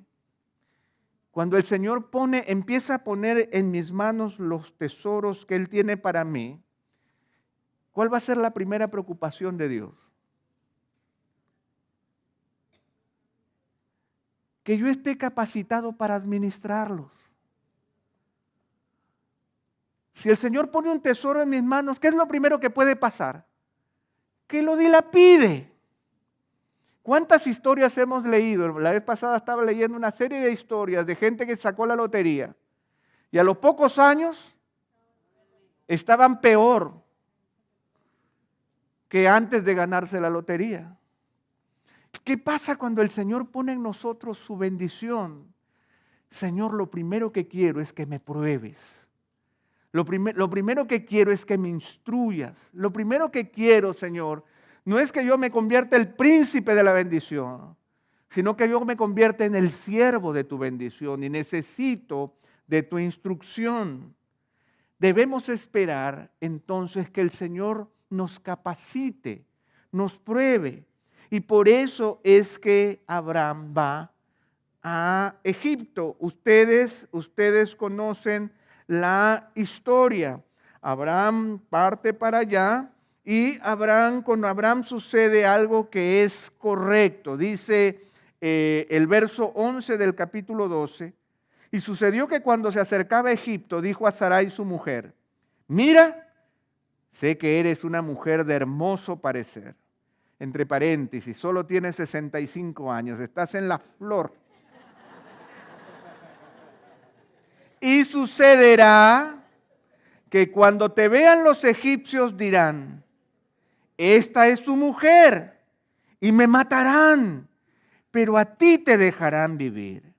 A: cuando el Señor empieza a poner en mis manos los tesoros que Él tiene para mí, ¿cuál va a ser la primera preocupación de Dios? Que yo esté capacitado para administrarlos. Si el Señor pone un tesoro en mis manos, ¿qué es lo primero que puede pasar? Que lo dilapide. ¿Cuántas historias hemos leído? La vez pasada estaba leyendo una serie de historias de gente que sacó la lotería y a los pocos años estaban peor que antes de ganarse la lotería. ¿Qué pasa cuando el Señor pone en nosotros su bendición? Señor, lo primero que quiero es que me pruebes. Lo primero que quiero es que me instruyas. Lo primero que quiero, Señor, no es que yo me convierta en el príncipe de la bendición, sino que yo me convierta en el siervo de tu bendición y necesito de tu instrucción. Debemos esperar entonces que el Señor nos capacite, nos pruebe. Y por eso es que Abraham va a Egipto. Ustedes conocen la historia. Abraham parte para allá y con Abraham sucede algo que es correcto. Dice el verso 11 del capítulo 12. Y sucedió que cuando se acercaba a Egipto, dijo a Sarai su mujer: Mira, sé que eres una mujer de hermoso parecer. Entre paréntesis, solo tienes 65 años, estás en la flor. Y sucederá que cuando te vean los egipcios dirán, esta es tu mujer, y me matarán, pero a ti te dejarán vivir.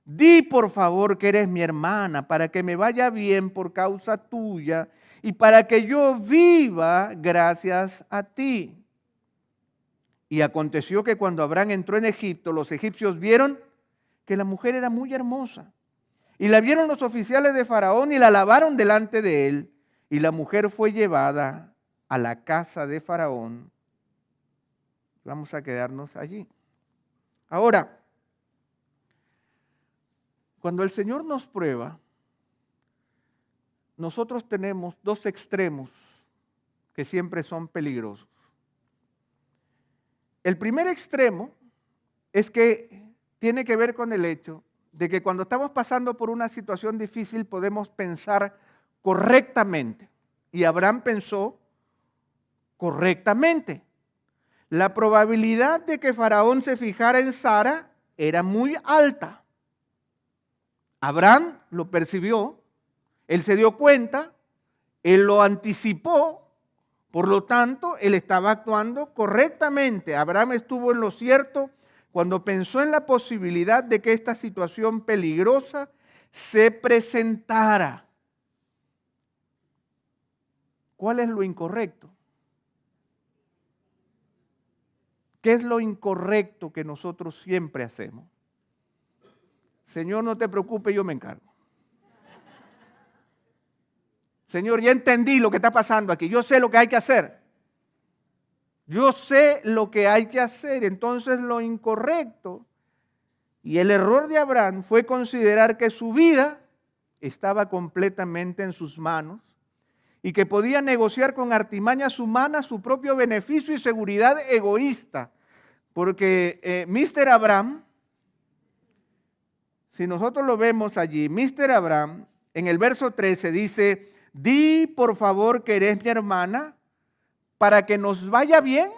A: Di por favor que eres mi hermana, para que me vaya bien por causa tuya, y para que yo viva gracias a ti. Y aconteció que cuando Abraham entró en Egipto, los egipcios vieron que la mujer era muy hermosa. Y la vieron los oficiales de Faraón y la alabaron delante de él. Y la mujer fue llevada a la casa de Faraón. Vamos a quedarnos allí. Ahora, cuando el Señor nos prueba, nosotros tenemos dos extremos que siempre son peligrosos. El primer extremo es que tiene que ver con el hecho de que cuando estamos pasando por una situación difícil podemos pensar correctamente. Y Abraham pensó correctamente. La probabilidad de que Faraón se fijara en Sara era muy alta. Abraham lo percibió, él se dio cuenta, él lo anticipó, por lo tanto, él estaba actuando correctamente. Abraham estuvo en lo cierto cuando pensó en la posibilidad de que esta situación peligrosa se presentara. ¿Cuál es lo incorrecto? ¿Qué es lo incorrecto que nosotros siempre hacemos? Señor, no te preocupes, yo me encargo. Señor, ya entendí lo que está pasando aquí. Yo sé lo que hay que hacer. Yo sé lo que hay que hacer. Entonces lo incorrecto y el error de Abraham fue considerar que su vida estaba completamente en sus manos y que podía negociar con artimañas humanas su propio beneficio y seguridad egoísta. Porque Mr. Abraham, si nosotros lo vemos allí, Mr. Abraham, en el verso 13 dice, di por favor que eres mi hermana para que nos vaya bien,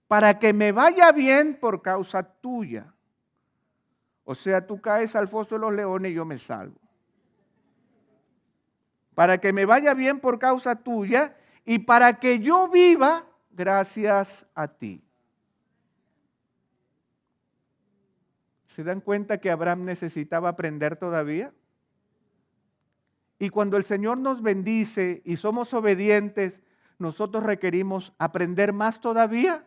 A: para que me vaya bien por causa tuya. O sea, tú caes al foso de los leones y yo me salvo. Para que me vaya bien por causa tuya y para que yo viva gracias a ti. ¿Se dan cuenta que Abraham necesitaba aprender todavía? Y cuando el Señor nos bendice y somos obedientes, ¿nosotros requerimos aprender más todavía?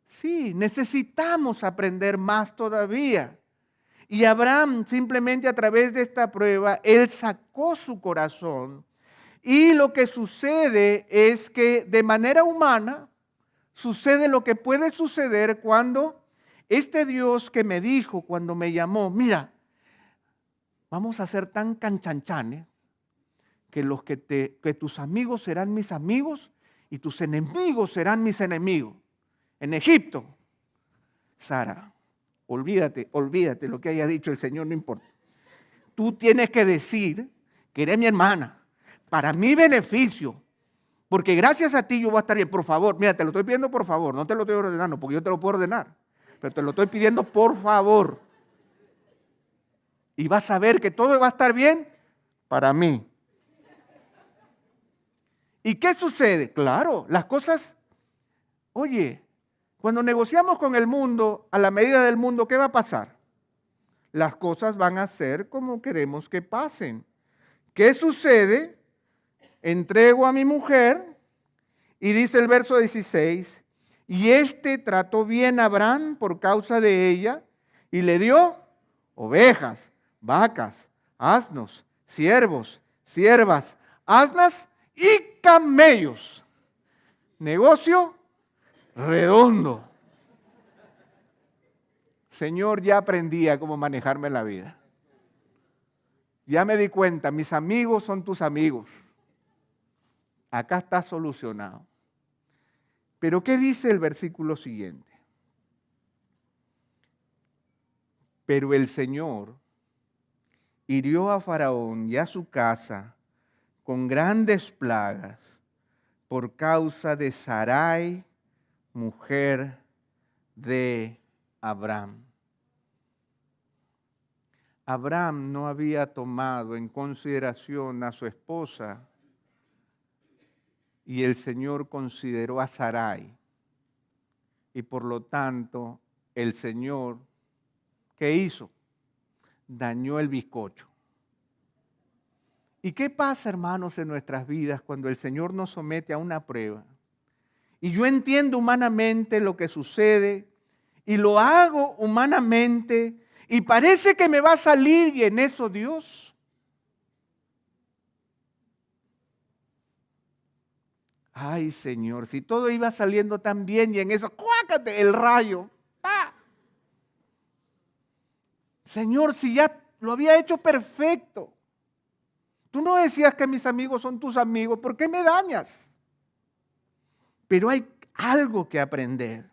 A: Sí, necesitamos aprender más todavía. Y Abraham simplemente a través de esta prueba, él sacó su corazón. Y lo que sucede es que de manera humana sucede lo que puede suceder cuando este Dios que me dijo, cuando me llamó, mira, vamos a ser tan canchanchanes que tus amigos serán mis amigos y tus enemigos serán mis enemigos. En Egipto, Sara, olvídate lo que haya dicho el Señor, no importa. Tú tienes que decir que eres mi hermana, para mi beneficio, porque gracias a ti yo voy a estar bien. Por favor, mira, te lo estoy pidiendo por favor, no te lo estoy ordenando, porque yo te lo puedo ordenar, pero te lo estoy pidiendo por favor. Y vas a ver que todo va a estar bien para mí. ¿Y qué sucede? Claro, las cosas, oye, cuando negociamos con el mundo, a la medida del mundo, ¿qué va a pasar? Las cosas van a ser como queremos que pasen. ¿Qué sucede? Entrego a mi mujer y dice el verso 16, y este trató bien a Abraham por causa de ella y le dio ovejas, vacas, asnos, siervos, siervas, asnas y camellos. Negocio redondo. Señor, ya aprendí a cómo manejarme en la vida. Ya me di cuenta, mis amigos son tus amigos. Acá está solucionado. Pero ¿qué dice el versículo siguiente? Pero el Señor hirió a Faraón y a su casa con grandes plagas por causa de Sarai, mujer de Abraham. Abraham no había tomado en consideración a su esposa y el Señor consideró a Sarai. Y por lo tanto, el Señor, ¿qué hizo? Dañó el bizcocho. ¿Y qué pasa, hermanos, en nuestras vidas cuando el Señor nos somete a una prueba? Y yo entiendo humanamente lo que sucede y lo hago humanamente y parece que me va a salir y en eso Dios. Ay, Señor, si todo iba saliendo tan bien y en eso, ¡cuácate! El rayo. ¡Ah! Señor, si ya lo había hecho perfecto. Tú no decías que mis amigos son tus amigos, ¿por qué me dañas? Pero hay algo que aprender.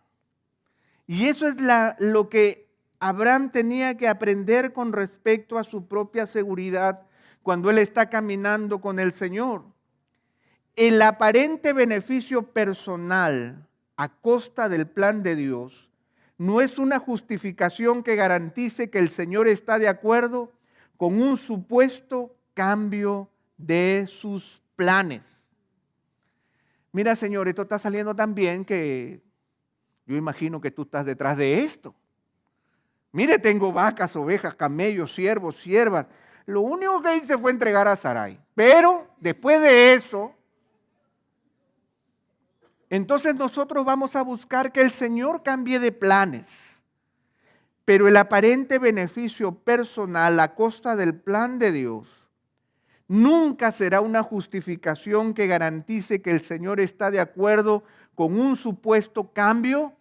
A: Y eso es lo que Abraham tenía que aprender con respecto a su propia seguridad cuando él está caminando con el Señor. El aparente beneficio personal a costa del plan de Dios no es una justificación que garantice que el Señor está de acuerdo con un supuesto cambio de sus planes. Mira, Señor, esto está saliendo tan bien que yo imagino que tú estás detrás de esto. Mire, tengo vacas, ovejas, camellos, siervos, siervas. Lo único que hice fue entregar a Sarai. Pero después de eso, entonces nosotros vamos a buscar que el Señor cambie de planes. Pero el aparente beneficio personal a costa del plan de Dios nunca será una justificación que garantice que el Señor está de acuerdo con un supuesto cambio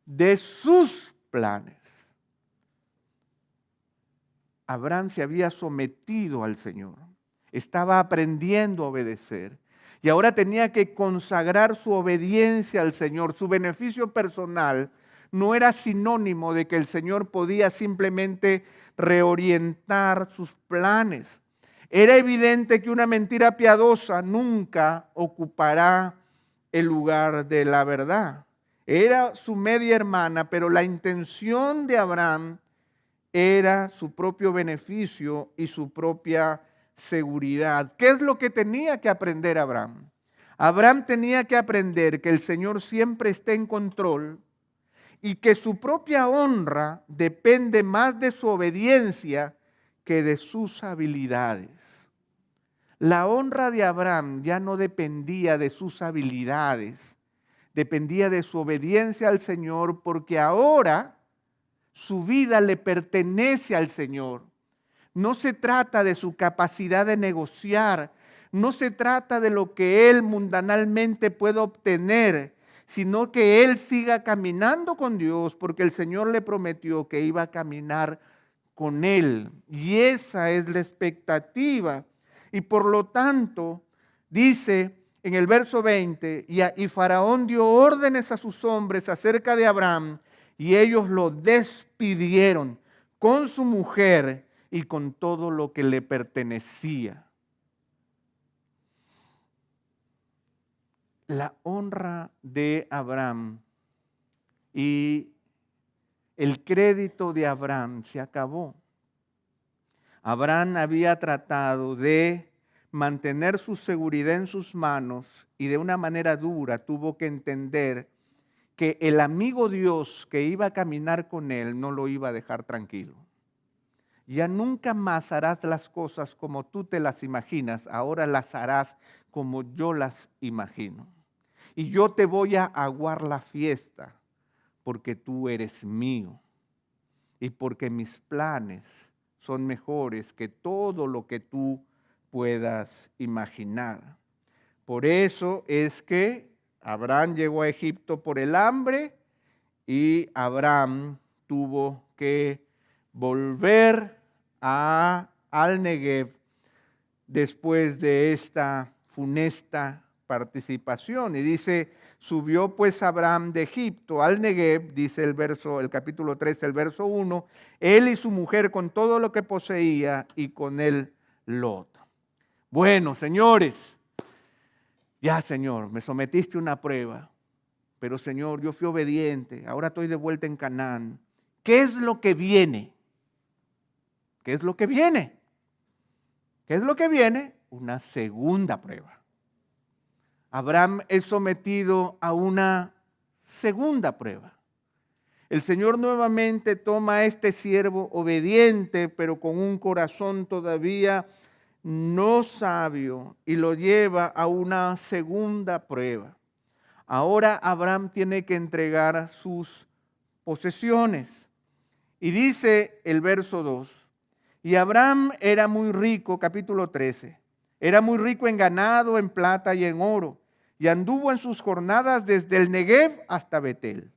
A: de sus planes. Abraham se había sometido al Señor, estaba aprendiendo a obedecer y ahora tenía que consagrar su obediencia al Señor. Su beneficio personal no era sinónimo de que el Señor podía simplemente reorientar sus planes. Era evidente que una mentira piadosa nunca ocupará el lugar de la verdad. Era su media hermana, pero la intención de Abraham era su propio beneficio y su propia seguridad. ¿Qué es lo que tenía que aprender Abraham? Abraham tenía que aprender que el Señor siempre está en control y que su propia honra depende más de su obediencia que de sus habilidades. La honra de Abraham ya no dependía de sus habilidades, dependía de su obediencia al Señor, porque ahora su vida le pertenece al Señor. No se trata de su capacidad de negociar, no se trata de lo que él mundanalmente puede obtener, sino que él siga caminando con Dios, porque el Señor le prometió que iba a caminar con él. Y esa es la expectativa. Y por lo tanto, dice en el verso 20, y Faraón dio órdenes a sus hombres acerca de Abraham, y ellos lo despidieron con su mujer y con todo lo que le pertenecía. La honra de Abraham y el crédito de Abraham se acabó. Abraham había tratado de mantener su seguridad en sus manos y de una manera dura tuvo que entender que el amigo Dios que iba a caminar con él no lo iba a dejar tranquilo. Ya nunca más harás las cosas como tú te las imaginas, ahora las harás como yo las imagino. Y yo te voy a aguar la fiesta porque tú eres mío y porque mis planes son mejores que todo lo que tú puedas imaginar. Por eso es que Abraham llegó a Egipto por el hambre y Abraham tuvo que volver al Negev después de esta funesta participación. Y dice, subió pues Abraham de Egipto al Negev, dice el capítulo 3, el verso 1, él y su mujer con todo lo que poseía y con él Lot. Bueno, señores, ya Señor, me sometiste a una prueba, pero Señor, yo fui obediente, ahora estoy de vuelta en Canaán. ¿Qué es lo que viene? ¿Qué es lo que viene? ¿Qué es lo que viene? Una segunda prueba. Abraham es sometido a una segunda prueba. El Señor nuevamente toma a este siervo obediente, pero con un corazón todavía no sabio, y lo lleva a una segunda prueba. Ahora Abraham tiene que entregar sus posesiones. Y dice el verso 2, y Abraham era muy rico, capítulo 13, era muy rico en ganado, en plata y en oro, y anduvo en sus jornadas desde el Negev hasta Betel,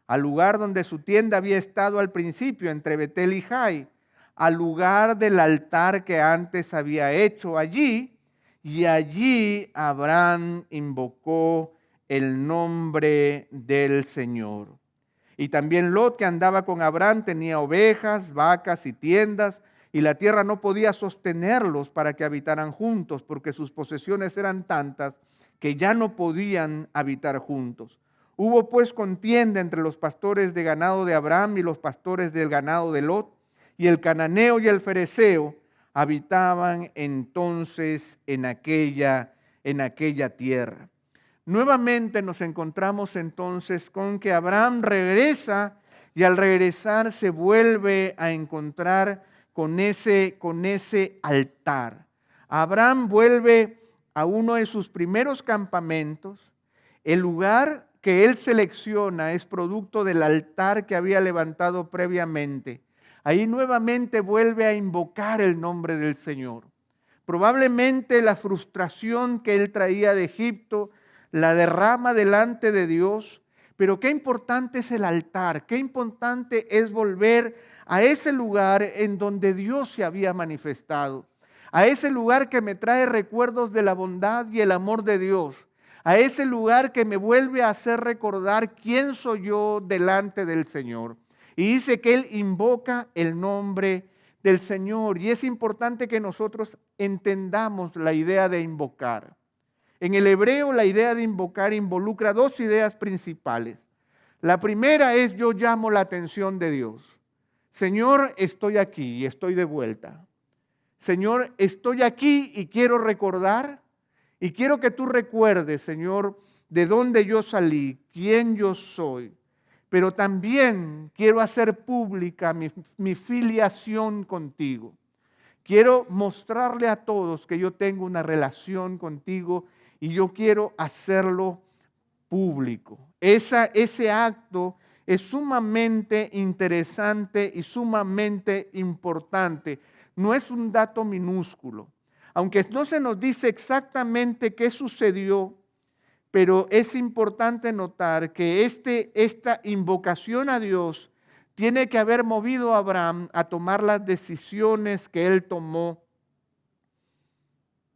A: al lugar donde su tienda había estado al principio, entre Betel y Jai, al lugar del altar que antes había hecho allí, y allí Abraham invocó el nombre del Señor. Y también Lot, que andaba con Abraham, tenía ovejas, vacas y tiendas, y la tierra no podía sostenerlos para que habitaran juntos, porque sus posesiones eran tantas que ya no podían habitar juntos. Hubo pues contienda entre los pastores de ganado de Abraham y los pastores del ganado de Lot, y el cananeo y el fereceo habitaban entonces en aquella tierra. Nuevamente nos encontramos entonces con que Abraham regresa, y al regresar se vuelve a encontrar con ese altar. Abraham vuelve a uno de sus primeros campamentos. El lugar que él selecciona es producto del altar que había levantado previamente. Ahí nuevamente vuelve a invocar el nombre del Señor. Probablemente la frustración que él traía de Egipto la derrama delante de Dios, pero qué importante es el altar, qué importante es volver a ese lugar en donde Dios se había manifestado, a ese lugar que me trae recuerdos de la bondad y el amor de Dios, a ese lugar que me vuelve a hacer recordar quién soy yo delante del Señor. Y dice que él invoca el nombre del Señor, y es importante que nosotros entendamos la idea de invocar. En el hebreo, la idea de invocar involucra dos ideas principales. La primera es: yo llamo la atención de Dios. Señor, estoy aquí y estoy de vuelta. Señor, estoy aquí y quiero recordar, y quiero que tú recuerdes, Señor, de dónde yo salí, quién yo soy. Pero también quiero hacer pública mi filiación contigo. Quiero mostrarle a todos que yo tengo una relación contigo, y yo quiero hacerlo público. Ese acto es sumamente interesante y sumamente importante. No es un dato minúsculo. Aunque no se nos dice exactamente qué sucedió, pero es importante notar que esta invocación a Dios tiene que haber movido a Abraham a tomar las decisiones que él tomó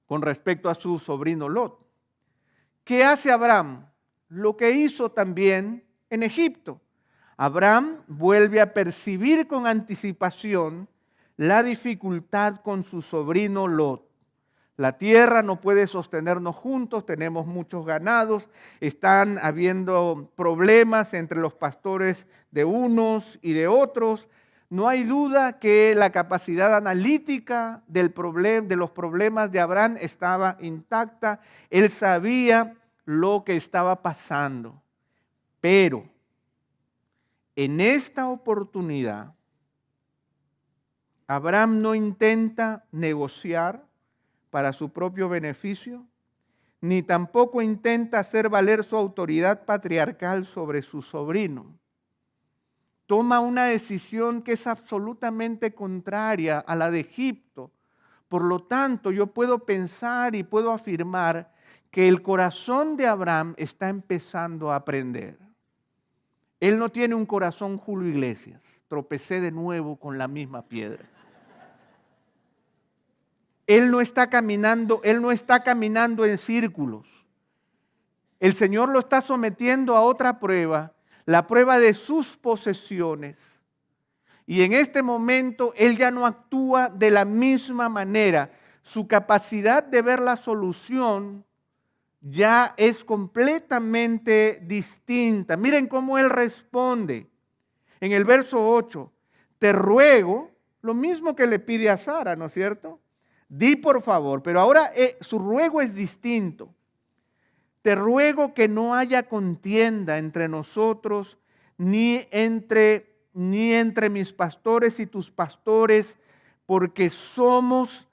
A: con respecto a su sobrino Lot. ¿Qué hace Abraham? Lo que hizo también en Egipto. Abraham vuelve a percibir con anticipación la dificultad con su sobrino Lot. La tierra no puede sostenernos juntos, tenemos muchos ganados, están habiendo problemas entre los pastores de unos y de otros. No hay duda que la capacidad analítica de los problemas de Abraham estaba intacta. Él sabía lo que estaba pasando. Pero en esta oportunidad, Abraham no intenta negociar para su propio beneficio, ni tampoco intenta hacer valer su autoridad patriarcal sobre su sobrino. Toma una decisión que es absolutamente contraria a la de Egipto. Por lo tanto, yo puedo pensar y puedo afirmar que el corazón de Abraham está empezando a aprender. Él no tiene un corazón Julio Iglesias. Tropecé de nuevo con la misma piedra. Él no está caminando en círculos. El Señor lo está sometiendo a otra prueba, la prueba de sus posesiones. Y en este momento Él ya no actúa de la misma manera. su capacidad de ver la solución ya es completamente distinta. Miren cómo él responde. En el verso 8, te ruego, lo mismo que le pide a Sara, ¿no es cierto? Di por favor, pero ahora su ruego es distinto. Te ruego que no haya contienda entre nosotros, ni entre mis pastores y tus pastores, porque somos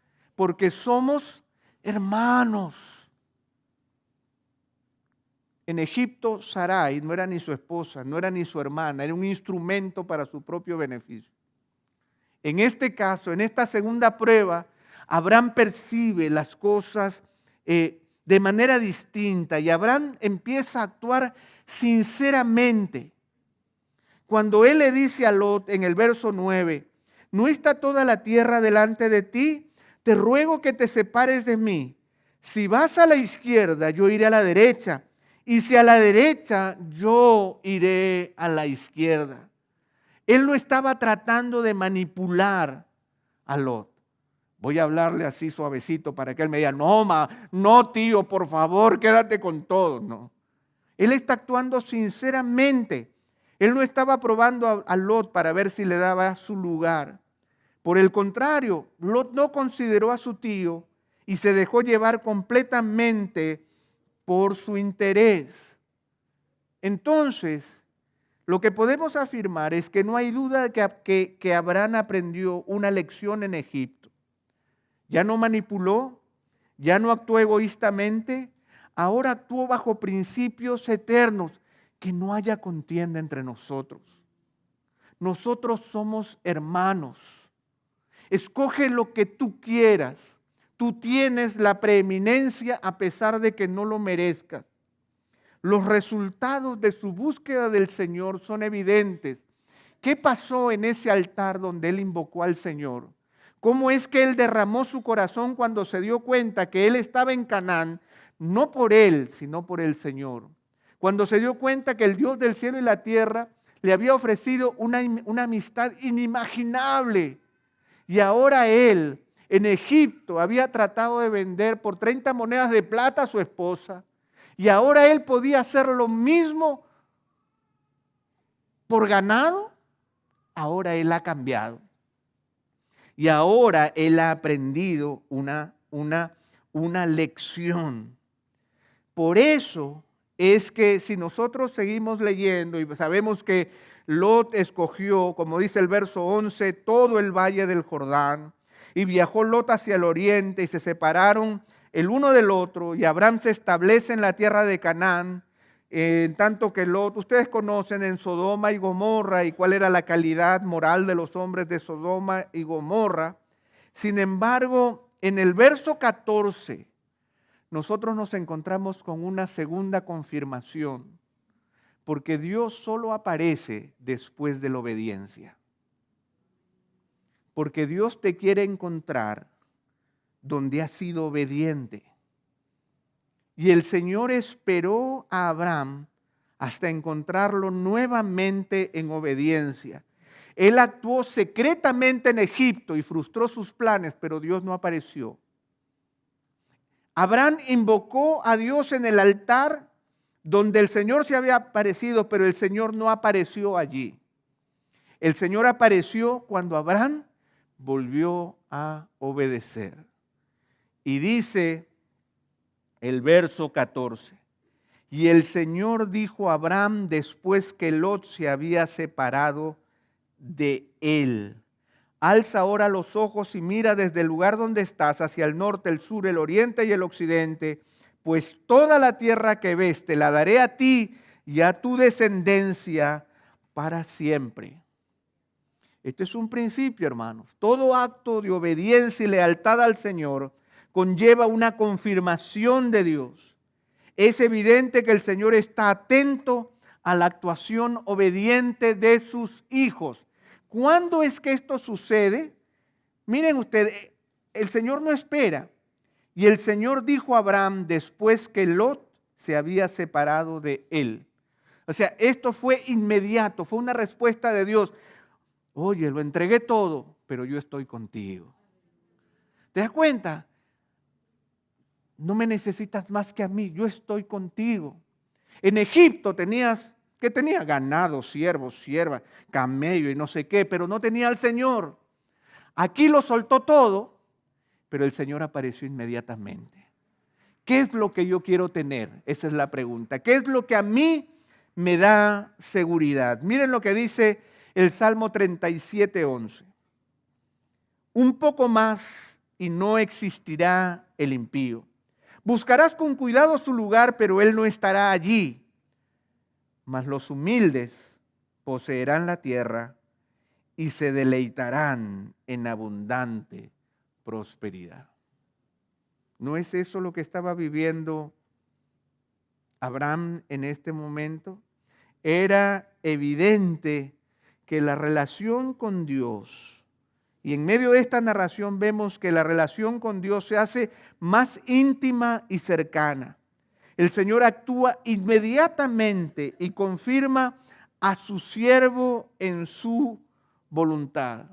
A: hermanos. En Egipto, Sarai no era ni su esposa, no era ni su hermana, era un instrumento para su propio beneficio. En este caso, en esta segunda prueba, Abraham percibe las cosas de manera distinta y Abraham empieza a actuar sinceramente. Cuando él le dice a Lot en el verso 9, ¿no está toda la tierra delante de ti? Te ruego que te separes de mí. Si vas a la izquierda, yo iré a la derecha. Y si a la derecha, yo iré a la izquierda. Él no estaba tratando de manipular a Lot. Voy a hablarle así suavecito para que él me diga, no tío, por favor, quédate con todo. No. Él está actuando sinceramente. Él no estaba probando a Lot para ver si le daba su lugar. Por el contrario, Lot no consideró a su tío y se dejó llevar completamente por su interés. Entonces, lo que podemos afirmar es que no hay duda de que Abraham aprendió una lección en Egipto. Ya no manipuló, ya no actuó egoístamente, ahora actuó bajo principios eternos, que no haya contienda entre nosotros. Nosotros somos hermanos. Escoge lo que tú quieras. Tú tienes la preeminencia a pesar de que no lo merezcas. Los resultados de su búsqueda del Señor son evidentes. ¿Qué pasó en ese altar donde él invocó al Señor? ¿Cómo es que él derramó su corazón cuando se dio cuenta que él estaba en Canaán, no por él, sino por el Señor? Cuando se dio cuenta que el Dios del cielo y la tierra le había ofrecido una amistad inimaginable. Y ahora él, en Egipto, había tratado de vender por 30 monedas de plata a su esposa. Y ahora él podía hacer lo mismo por ganado. Ahora él ha cambiado. Y ahora él ha aprendido una lección. Por eso es que si nosotros seguimos leyendo y sabemos que Lot escogió, como dice el verso 11, todo el valle del Jordán, y viajó Lot hacia el oriente y se separaron el uno del otro, y Abraham se establece en la tierra de Canaán, en tanto que Lot, ustedes conocen en Sodoma y Gomorra y cuál era la calidad moral de los hombres de Sodoma y Gomorra. Sin embargo, en el verso 14, nosotros nos encontramos con una segunda confirmación, porque Dios solo aparece después de la obediencia. Porque Dios te quiere encontrar donde has sido obediente. Y el Señor esperó a Abraham hasta encontrarlo nuevamente en obediencia. Él actuó secretamente en Egipto y frustró sus planes, pero Dios no apareció. Abraham invocó a Dios en el altar donde el Señor se había aparecido, pero el Señor no apareció allí. El Señor apareció cuando Abraham volvió a obedecer. Y dice el verso 14, y el Señor dijo a Abraham después que Lot se había separado de él: alza ahora los ojos y mira desde el lugar donde estás hacia el norte, el sur, el oriente y el occidente, pues toda la tierra que ves te la daré a ti y a tu descendencia para siempre. Este es un principio, hermanos. Todo acto de obediencia y lealtad al Señor conlleva una confirmación de Dios. Es evidente que el Señor está atento a la actuación obediente de sus hijos. ¿Cuándo es que esto sucede? Miren ustedes, el Señor no espera. Y el Señor dijo a Abraham después que Lot se había separado de él. O sea, esto fue inmediato, fue una respuesta de Dios. Oye, lo entregué todo, pero yo estoy contigo. ¿Te das cuenta? no me necesitas más que a mí, yo estoy contigo. En Egipto tenías, ¿qué tenía? Ganado, siervos, siervas, camello y no sé qué, pero no tenía al Señor. Aquí lo soltó todo, pero el Señor apareció inmediatamente. ¿Qué es lo que yo quiero tener? Esa es la pregunta. ¿Qué es lo que a mí me da seguridad? Miren lo que dice el Salmo 37:11. Un poco más y no existirá el impío. Buscarás con cuidado su lugar, pero él no estará allí. Mas los humildes poseerán la tierra y se deleitarán en abundante prosperidad. ¿No es eso lo que estaba viviendo Abraham en este momento? Era evidente que la relación con Dios, y en medio de esta narración vemos que la relación con Dios se hace más íntima y cercana. El Señor actúa inmediatamente y confirma a su siervo en su voluntad.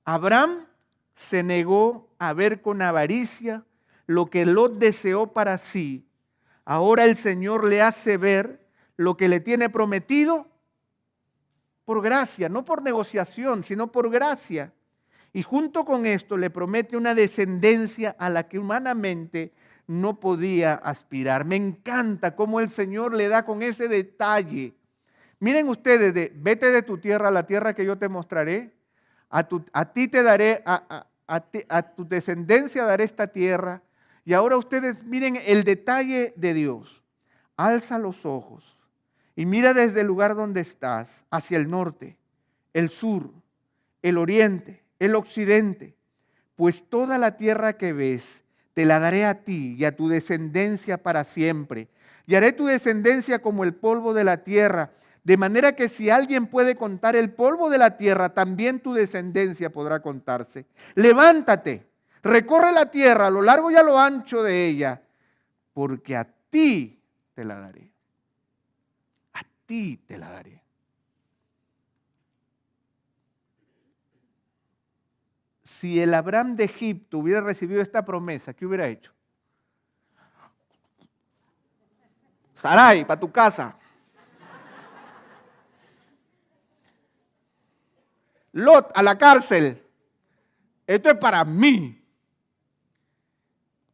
A: Abraham se negó a ver con avaricia lo que Lot deseó para sí. Ahora el Señor le hace ver lo que le tiene prometido por gracia, no por negociación, sino por gracia. Y junto con esto le promete una descendencia a la que humanamente no podía aspirar. Me encanta cómo el Señor le da con ese detalle. Miren ustedes, vete de tu tierra a la tierra que yo te mostraré. A ti te daré, a tu descendencia daré esta tierra. Y ahora ustedes miren el detalle de Dios. Alza los ojos y mira desde el lugar donde estás, hacia el norte, el sur, el oriente, el occidente. Pues toda la tierra que ves, te la daré a ti y a tu descendencia para siempre. Y haré tu descendencia como el polvo de la tierra, de manera que si alguien puede contar el polvo de la tierra, también tu descendencia podrá contarse. Levántate, recorre la tierra a lo largo y a lo ancho de ella, porque a ti te la daré. A ti te la daré. Si el Abraham de Egipto hubiera recibido esta promesa, ¿qué hubiera hecho? Sarai, para tu casa. Lot, a la cárcel. Esto es para mí.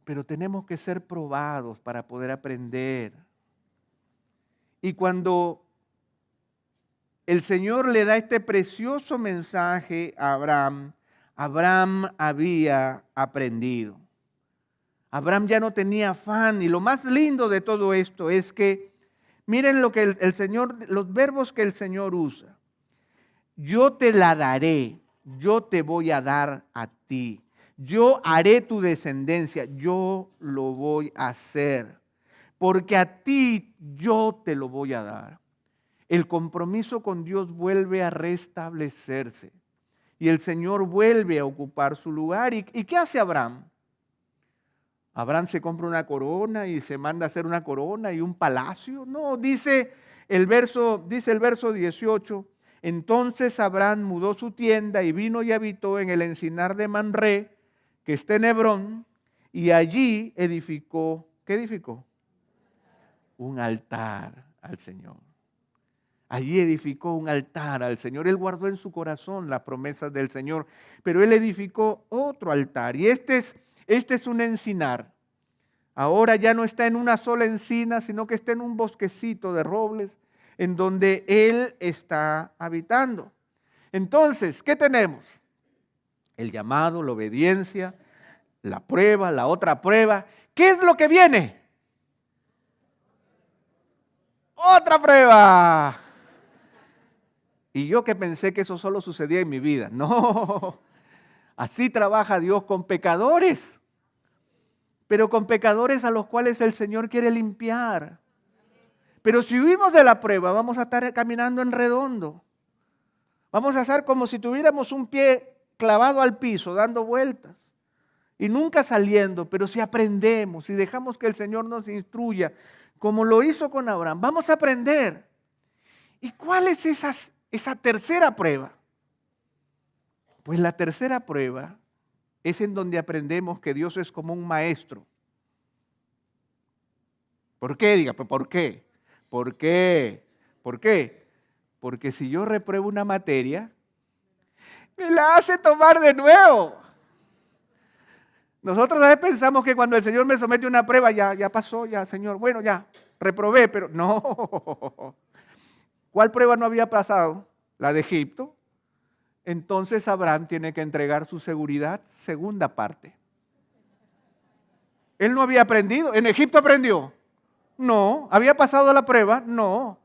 A: Pero tenemos que ser probados para poder aprender. Y cuando el Señor le da este precioso mensaje a Abraham, Abraham había aprendido. Abraham ya no tenía afán. Y lo más lindo de todo esto es que, miren lo que el Señor, los verbos que el Señor usa. Yo te la daré, yo te voy a dar a ti. Yo haré tu descendencia, yo lo voy a hacer. Porque a ti yo te lo voy a dar. El compromiso con Dios vuelve a restablecerse. Y el Señor vuelve a ocupar su lugar. ¿Y qué hace Abraham? Abraham se compra una corona y se manda a hacer una corona y un palacio. No, dice el verso 18. Entonces Abraham mudó su tienda y vino y habitó en el encinar de Manré, que está en Hebrón, y allí edificó, ¿qué edificó? Un altar al Señor. Allí edificó un altar al Señor. Él guardó en su corazón las promesas del Señor, pero él edificó otro altar. Y este es un encinar. Ahora ya no está en una sola encina, sino que está en un bosquecito de robles, en donde él está habitando. Entonces, ¿qué tenemos? El llamado, la obediencia, la prueba, la otra prueba. ¿Qué es lo que viene? Otra prueba. Y yo que pensé que eso solo sucedía en mi vida. No, así trabaja Dios con pecadores. Pero con pecadores a los cuales el Señor quiere limpiar. Pero si huimos de la prueba, vamos a estar caminando en redondo. Vamos a hacer como si tuviéramos un pie clavado al piso, dando vueltas. Y nunca saliendo, pero si aprendemos, si dejamos que el Señor nos instruya, como lo hizo con Abraham, vamos a aprender. ¿Y cuál es esa tercera prueba? Pues la tercera prueba es en donde aprendemos que Dios es como un maestro. ¿Por qué? Diga, pues, ¿por qué? ¿Por qué? ¿Por qué? Porque si yo repruebo una materia, me la hace tomar de nuevo. Nosotros a veces pensamos que cuando el Señor me somete a una prueba, ya pasó, ya, Señor, bueno, ya, reprobé, pero no. ¿Cuál prueba no había pasado? La de Egipto. Entonces Abraham tiene que entregar su seguridad, segunda parte. Él no había aprendido. ¿En Egipto aprendió? No. ¿Había pasado la prueba? No.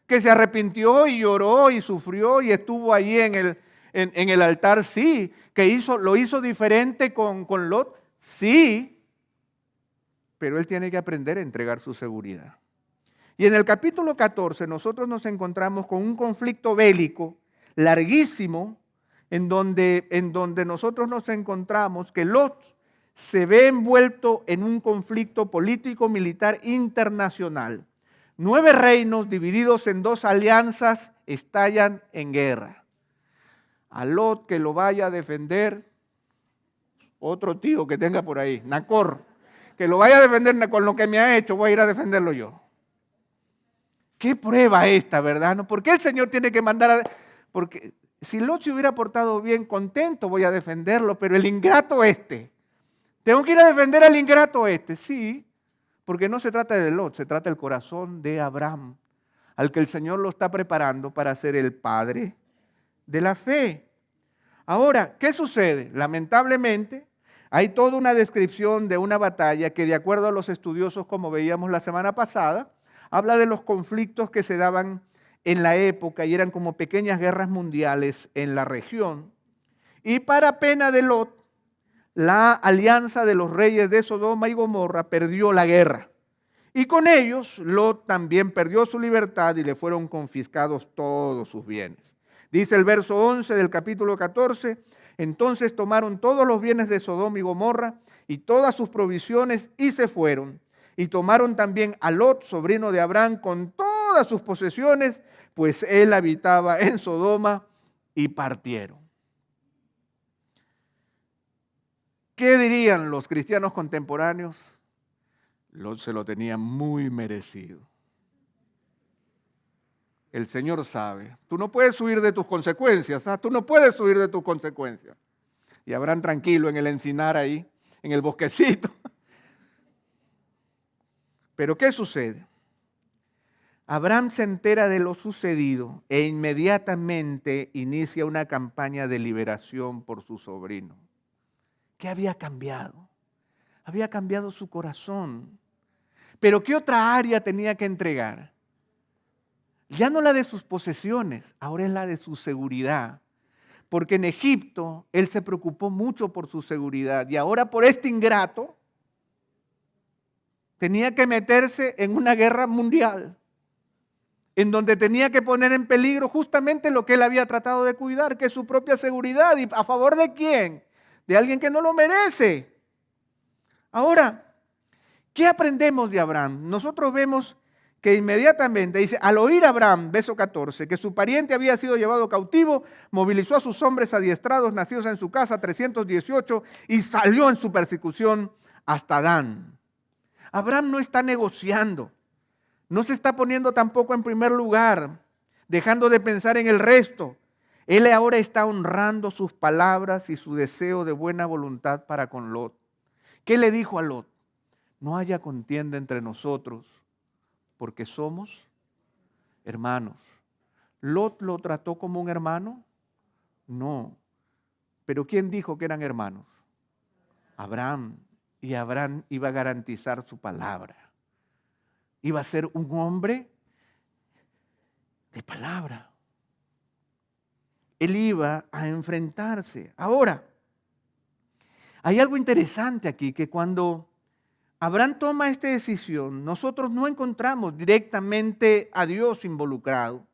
A: ¿Que se arrepintió y lloró y sufrió y estuvo ahí en el altar? Sí. ¿Que lo hizo diferente con Lot? Sí. Pero él tiene que aprender a entregar su seguridad. Y en el capítulo 14 nosotros nos encontramos con un conflicto bélico larguísimo en donde nosotros nos encontramos que Lot se ve envuelto en un conflicto político-militar internacional. 9 reinos divididos en 2 alianzas estallan en guerra. A Lot que lo vaya a defender otro tío que tenga por ahí, Nacor, que lo vaya a defender con lo que me ha hecho, voy a ir a defenderlo yo. ¿Qué prueba esta, verdad? ¿No? ¿Por qué el Señor tiene que mandar a...? Porque si Lot se hubiera portado bien, contento, voy a defenderlo, pero el ingrato este, ¿tengo que ir a defender al ingrato este? Sí, porque no se trata de Lot, se trata del corazón de Abraham, al que el Señor lo está preparando para ser el padre de la fe. Ahora, ¿qué sucede? Lamentablemente, hay toda una descripción de una batalla que, de acuerdo a los estudiosos, como veíamos la semana pasada, habla de los conflictos que se daban en la época y eran como pequeñas guerras mundiales en la región. Y para pena de Lot, la alianza de los reyes de Sodoma y Gomorra perdió la guerra. Y con ellos, Lot también perdió su libertad y le fueron confiscados todos sus bienes. Dice el verso 11 del capítulo 14, entonces tomaron todos los bienes de Sodoma y Gomorra y todas sus provisiones y se fueron. Y tomaron también a Lot, sobrino de Abraham, con todas sus posesiones, pues él habitaba en Sodoma, y partieron. ¿Qué dirían los cristianos contemporáneos? Lot se lo tenía muy merecido. El Señor sabe. Tú no puedes huir de tus consecuencias. Tú no puedes huir de tus consecuencias. Y Abraham tranquilo en el encinar ahí, en el bosquecito. Pero ¿qué sucede? Abraham se entera de lo sucedido e inmediatamente inicia una campaña de liberación por su sobrino. ¿Qué había cambiado? Había cambiado su corazón. Pero ¿qué otra área tenía que entregar? Ya no la de sus posesiones, ahora es la de su seguridad. Porque en Egipto él se preocupó mucho por su seguridad y ahora por este ingrato tenía que meterse en una guerra mundial, en donde tenía que poner en peligro justamente lo que él había tratado de cuidar, que es su propia seguridad. ¿Y a favor de quién? De alguien que no lo merece. Ahora, ¿qué aprendemos de Abraham? Nosotros vemos que inmediatamente, dice, al oír Abraham, verso 14, que su pariente había sido llevado cautivo, movilizó a sus hombres adiestrados, nacidos en su casa, 318, y salió en su persecución hasta Dan. Abraham no está negociando, no se está poniendo tampoco en primer lugar, dejando de pensar en el resto. Él ahora está honrando sus palabras y su deseo de buena voluntad para con Lot. ¿Qué le dijo a Lot? No haya contienda entre nosotros, porque somos hermanos. ¿Lot lo trató como un hermano? No. ¿Pero quién dijo que eran hermanos? Abraham. Y Abraham iba a garantizar su palabra. Iba a ser un hombre de palabra. Él iba a enfrentarse. Ahora, hay algo interesante aquí, que cuando Abraham toma esta decisión, nosotros no encontramos directamente a Dios involucrado.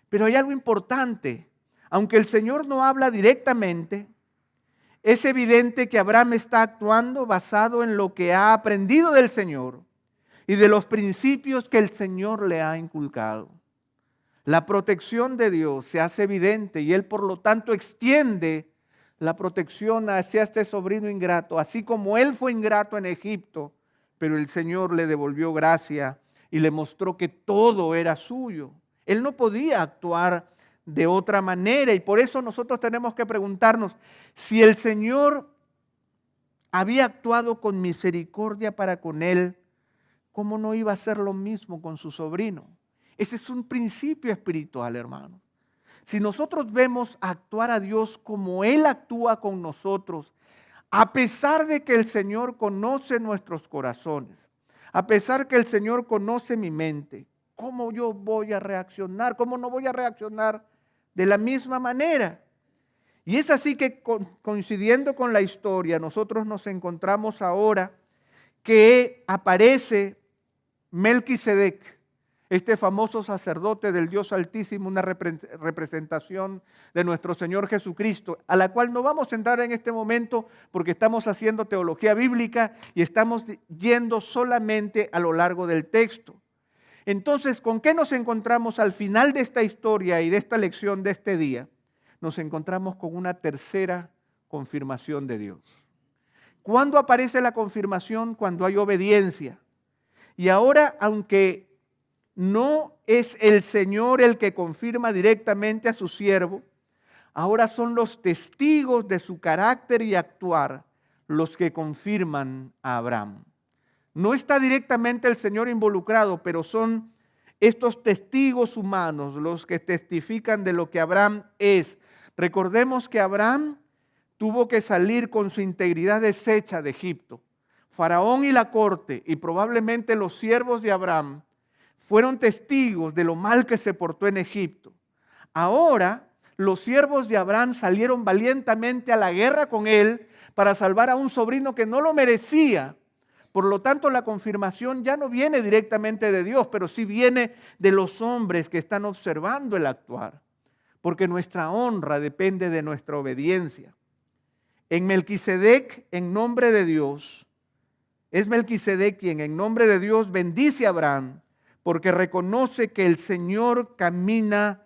A: Pero hay algo importante. Aunque el Señor no habla directamente, es evidente que Abraham está actuando basado en lo que ha aprendido del Señor y de los principios que el Señor le ha inculcado. La protección de Dios se hace evidente y Él, por lo tanto, extiende la protección hacia este sobrino ingrato. Así como Él fue ingrato en Egipto, pero el Señor le devolvió gracia y le mostró que todo era suyo. Él no podía actuar de otra manera y por eso nosotros tenemos que preguntarnos si el Señor había actuado con misericordia para con él, ¿cómo no iba a hacer lo mismo con su sobrino? Ese es un principio espiritual, hermano. Si nosotros vemos actuar a Dios como Él actúa con nosotros, a pesar de que el Señor conoce nuestros corazones, a pesar que el Señor conoce mi mente, ¿cómo yo voy a reaccionar? ¿Cómo no voy a reaccionar de la misma manera? Y es así que coincidiendo con la historia, nosotros nos encontramos ahora que aparece Melquisedec, este famoso sacerdote del Dios Altísimo, una representación de nuestro Señor Jesucristo, a la cual no vamos a entrar en este momento porque estamos haciendo teología bíblica y estamos yendo solamente a lo largo del texto. Entonces, ¿con qué nos encontramos al final de esta historia y de esta lección de este día? Nos encontramos con una tercera confirmación de Dios. ¿Cuándo aparece la confirmación? Cuando hay obediencia. Y ahora, aunque no es el Señor el que confirma directamente a su siervo, ahora son los testigos de su carácter y actuar los que confirman a Abraham. No está directamente el Señor involucrado, pero son estos testigos humanos los que testifican de lo que Abraham es. Recordemos que Abraham tuvo que salir con su integridad deshecha de Egipto. Faraón y la corte y probablemente los siervos de Abraham fueron testigos de lo mal que se portó en Egipto. Ahora los siervos de Abraham salieron valientemente a la guerra con él para salvar a un sobrino que no lo merecía. Por lo tanto, la confirmación ya no viene directamente de Dios, pero sí viene de los hombres que están observando el actuar, porque nuestra honra depende de nuestra obediencia. En Melquisedec, en nombre de Dios, es Melquisedec quien en nombre de Dios bendice a Abraham, porque reconoce que el Señor camina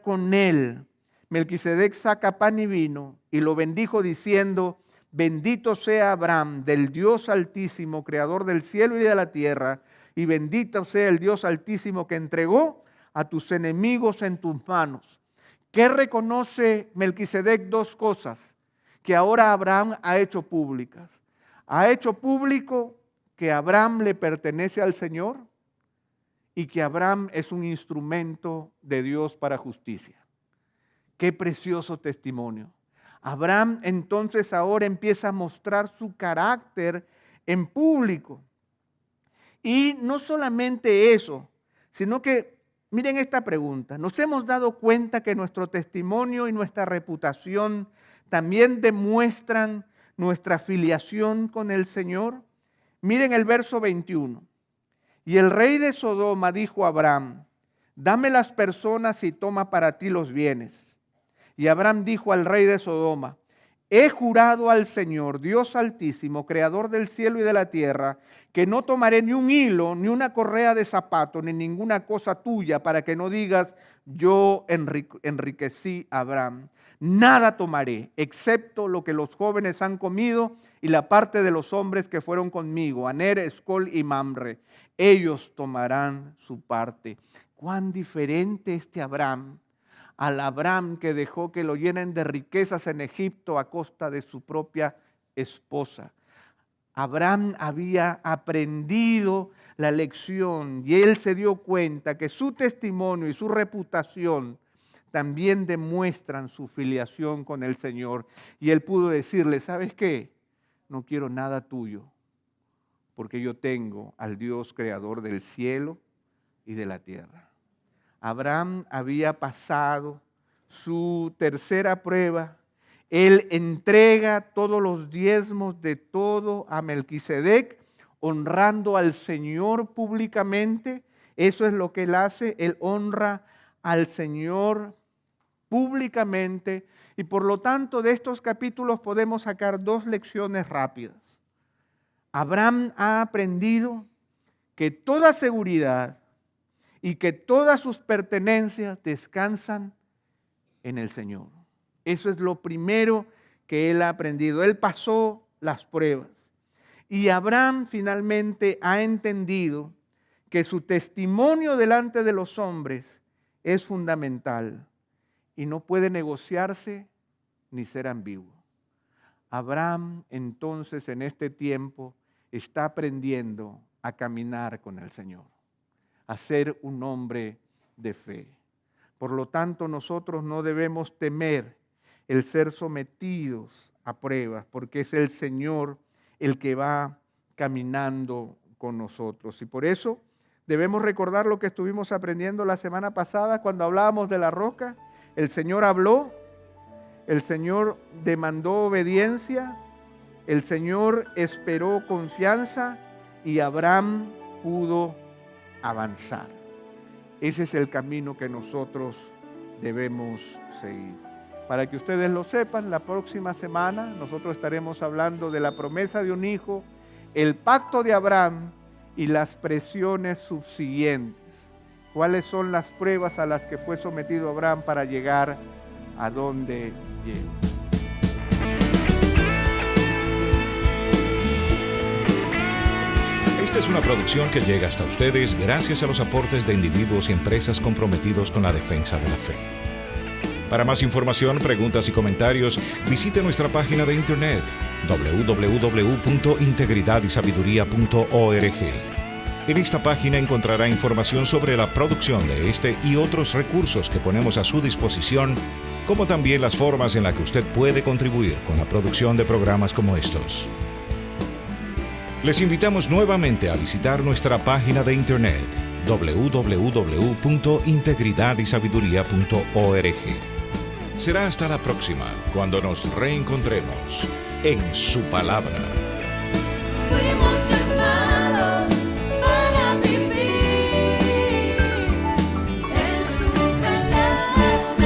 A: con él. Melquisedec saca pan y vino y lo bendijo diciendo: bendito sea Abraham del Dios Altísimo, creador del cielo y de la tierra, y bendito sea el Dios Altísimo que entregó a tus enemigos en tus manos. ¿Qué reconoce Melquisedec? Dos cosas que ahora Abraham ha hecho públicas. Ha hecho público que Abraham le pertenece al Señor y que Abraham es un instrumento de Dios para justicia. Qué precioso testimonio. Abraham entonces ahora empieza a mostrar su carácter en público. Y no solamente eso, sino que, miren esta pregunta, ¿nos hemos dado cuenta que nuestro testimonio y nuestra reputación también demuestran nuestra filiación con el Señor? Miren el verso 21. Y el rey de Sodoma dijo a Abraham: dame las personas y toma para ti los bienes. Y Abraham dijo al rey de Sodoma: he jurado al Señor, Dios Altísimo, creador del cielo y de la tierra, que no tomaré ni un hilo, ni una correa de zapato, ni ninguna cosa tuya, para que no digas: yo enriquecí a Abraham. Nada tomaré, excepto lo que los jóvenes han comido y la parte de los hombres que fueron conmigo, Aner, Escol y Mamre. Ellos tomarán su parte. Cuán diferente este Abraham al Abraham que dejó que lo llenen de riquezas en Egipto a costa de su propia esposa. Abraham había aprendido la lección y él se dio cuenta que su testimonio y su reputación también demuestran su filiación con el Señor. Y él pudo decirle: ¿sabes qué? No quiero nada tuyo, porque yo tengo al Dios creador del cielo y de la tierra. Abraham había pasado su tercera prueba. Él entrega todos los diezmos de todo a Melquisedec, honrando al Señor públicamente. Eso es lo que él hace. Él honra al Señor públicamente. Y por lo tanto, de estos capítulos podemos sacar dos lecciones rápidas. Abraham ha aprendido que toda seguridad y que todas sus pertenencias descansan en el Señor. Eso es lo primero que él ha aprendido. Él pasó las pruebas. Y Abraham finalmente ha entendido que su testimonio delante de los hombres es fundamental y no puede negociarse ni ser ambiguo. Abraham entonces en este tiempo está aprendiendo a caminar con el Señor, a ser un hombre de fe. Por lo tanto, nosotros no debemos temer el ser sometidos a pruebas, porque es el Señor el que va caminando con nosotros. Y por eso debemos recordar lo que estuvimos aprendiendo la semana pasada cuando hablábamos de la roca. El Señor habló, el Señor demandó obediencia, el Señor esperó confianza y Abraham pudo avanzar. Ese es el camino que nosotros debemos seguir. Para que ustedes lo sepan, la próxima semana nosotros estaremos hablando de la promesa de un hijo, el pacto de Abraham y las presiones subsiguientes. ¿Cuáles son las pruebas a las que fue sometido Abraham para llegar a donde llegó?
B: Esta es una producción que llega hasta ustedes gracias a los aportes de individuos y empresas comprometidos con la defensa de la fe. Para más información, preguntas y comentarios, visite nuestra página de internet www.integridadisabiduría.org. En esta página encontrará información sobre la producción de este y otros recursos que ponemos a su disposición, como también las formas en las que usted puede contribuir con la producción de programas como estos. Les invitamos nuevamente a visitar nuestra página de internet www.integridadisabiduría.org. Será hasta la próxima, cuando nos reencontremos en su palabra.
C: Fuimos llamados para vivir en su palabra.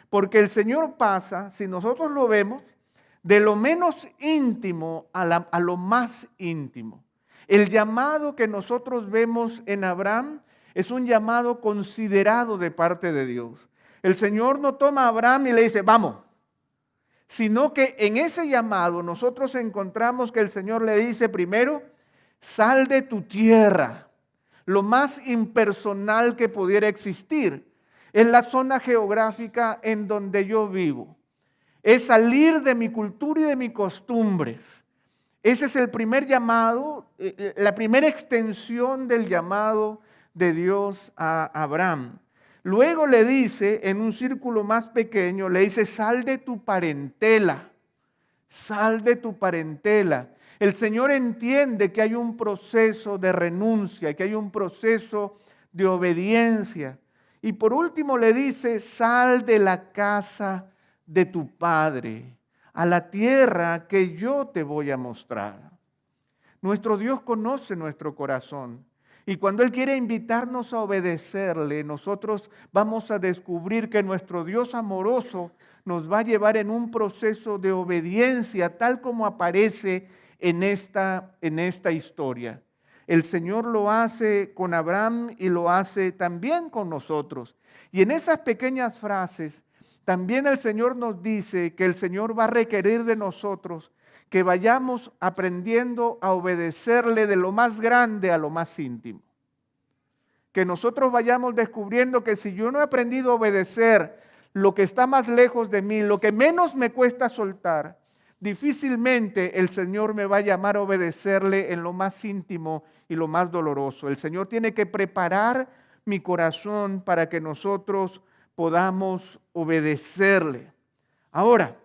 A: Porque el Señor pasa, si nosotros lo vemos, de lo menos íntimo a lo más íntimo. El llamado que nosotros vemos en Abraham es un llamado considerado de parte de Dios. El Señor no toma a Abraham y le dice, vamos, sino que en ese llamado nosotros encontramos que el Señor le dice primero, sal de tu tierra, lo más impersonal que pudiera existir. Es la zona geográfica en donde yo vivo. Es salir de mi cultura y de mis costumbres. Ese es el primer llamado, la primera extensión del llamado de Dios a Abraham. Luego le dice, en un círculo más pequeño, le dice, sal de tu parentela, sal de tu parentela. El Señor entiende que hay un proceso de renuncia, que hay un proceso de obediencia. Y por último le dice, sal de la casa de tu padre, a la tierra que yo te voy a mostrar. Nuestro Dios conoce nuestro corazón. Y cuando Él quiere invitarnos a obedecerle, nosotros vamos a descubrir que nuestro Dios amoroso nos va a llevar en un proceso de obediencia, tal como aparece en esta historia. El Señor lo hace con Abraham y lo hace también con nosotros. Y en esas pequeñas frases, también el Señor nos dice que el Señor va a requerir de nosotros que vayamos aprendiendo a obedecerle de lo más grande a lo más íntimo. Que nosotros vayamos descubriendo que si yo no he aprendido a obedecer lo que está más lejos de mí, lo que menos me cuesta soltar, difícilmente el Señor me va a llamar a obedecerle en lo más íntimo y lo más doloroso. El Señor tiene que preparar mi corazón para que nosotros podamos obedecerle. Ahora,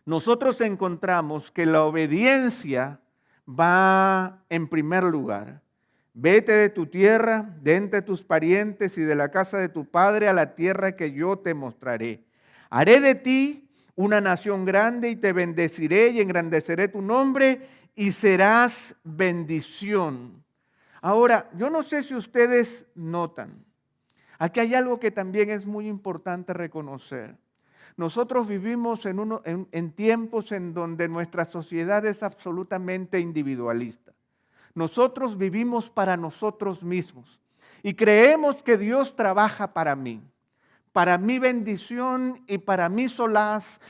A: nosotros encontramos que la obediencia va en primer lugar. Vete de tu tierra, de entre tus parientes y de la casa de tu padre a la tierra que yo te mostraré. Haré de ti una nación grande y te bendeciré y engrandeceré tu nombre y serás bendición. Ahora, yo no sé si ustedes notan, aquí hay algo que también es muy importante reconocer. Nosotros vivimos en tiempos en donde nuestra sociedad es absolutamente individualista. Nosotros vivimos para nosotros mismos y creemos que Dios trabaja para mi bendición y para mi solaz.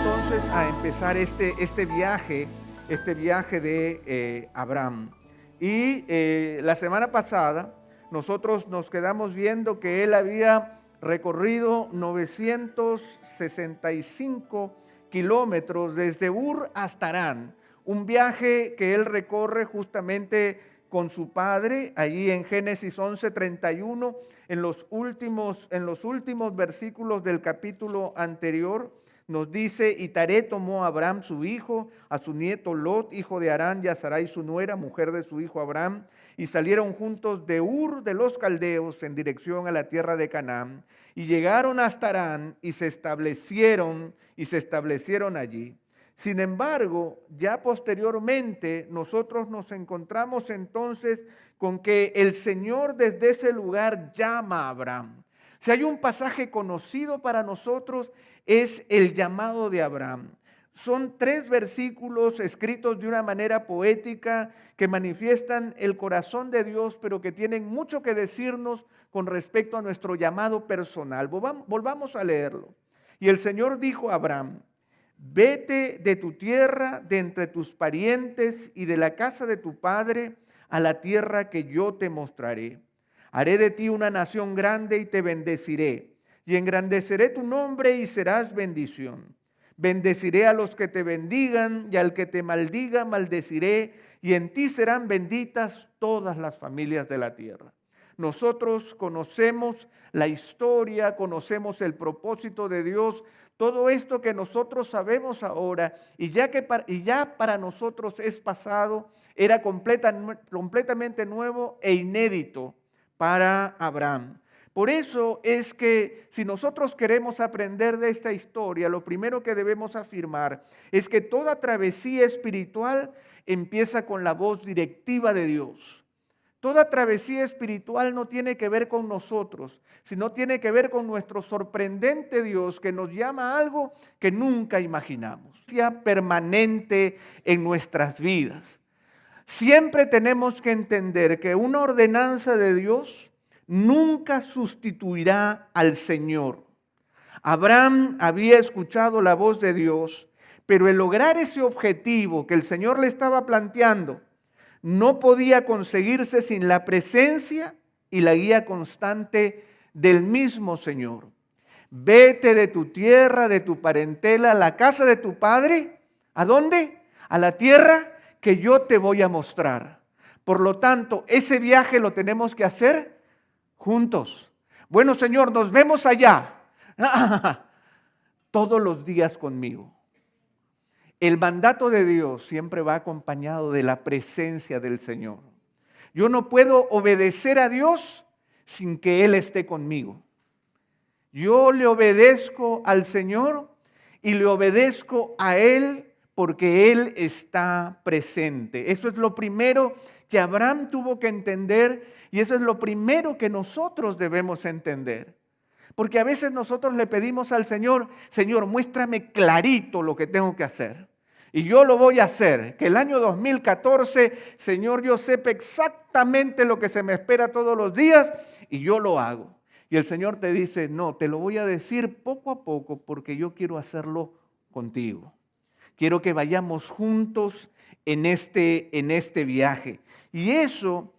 A: entonces a empezar este viaje de Abraham. Y la semana pasada nosotros nos quedamos viendo que él había recorrido 965 kilómetros desde Ur hasta Harán, un viaje que él recorre justamente con su padre, allí en Génesis 11:31, en los últimos versículos del capítulo anterior, nos dice: y Taré tomó a Abraham su hijo, a su nieto Lot, hijo de Harán, y a Sarai su nuera, mujer de su hijo Abraham, y salieron juntos de Ur de los Caldeos en dirección a la tierra de Canaán, y llegaron hasta Harán y se establecieron allí. Sin embargo, ya posteriormente nosotros nos encontramos entonces con que el Señor desde ese lugar llama a Abraham. Si hay un pasaje conocido para nosotros, es el llamado de Abraham. Son 3 versículos escritos de una manera poética que manifiestan el corazón de Dios, pero que tienen mucho que decirnos con respecto a nuestro llamado personal. Volvamos a leerlo. Y el Señor dijo a Abraham: vete de tu tierra, de entre tus parientes y de la casa de tu padre, a la tierra que yo te mostraré. Haré de ti una nación grande y te bendeciré, y engrandeceré tu nombre y serás bendición. Bendeciré a los que te bendigan, y al que te maldiga maldeciré, y en ti serán benditas todas las familias de la tierra. Nosotros conocemos la historia, conocemos el propósito de Dios, todo esto que nosotros sabemos ahora, y ya para nosotros es pasado, era completamente nuevo e inédito para Abraham. Por eso es que si nosotros queremos aprender de esta historia, lo primero que debemos afirmar es que toda travesía espiritual empieza con la voz directiva de Dios. Toda travesía espiritual no tiene que ver con nosotros, sino tiene que ver con nuestro sorprendente Dios que nos llama a algo que nunca imaginamos. Sea permanente en nuestras vidas. Siempre tenemos que entender que una ordenanza de Dios nunca sustituirá al Señor. Abraham había escuchado la voz de Dios, pero el lograr ese objetivo que el Señor le estaba planteando no podía conseguirse sin la presencia y la guía constante del mismo Señor. Vete de tu tierra, de tu parentela, a la casa de tu padre. ¿A dónde? A la tierra que yo te voy a mostrar. Por lo tanto, ese viaje lo tenemos que hacer juntos. Bueno, Señor, nos vemos allá. Todos los días conmigo. El mandato de Dios siempre va acompañado de la presencia del Señor. Yo no puedo obedecer a Dios sin que Él esté conmigo. Yo le obedezco al Señor y le obedezco a Él porque Él está presente. Eso es lo primero que Abraham tuvo que entender y eso es lo primero que nosotros debemos entender. Porque a veces nosotros le pedimos al Señor: Señor, muéstrame clarito lo que tengo que hacer. Y yo lo voy a hacer. Que el año 2014, Señor, yo sepa exactamente lo que se me espera todos los días y yo lo hago. Y el Señor te dice: no, te lo voy a decir poco a poco porque yo quiero hacerlo contigo. Quiero que vayamos juntos en este viaje. Y eso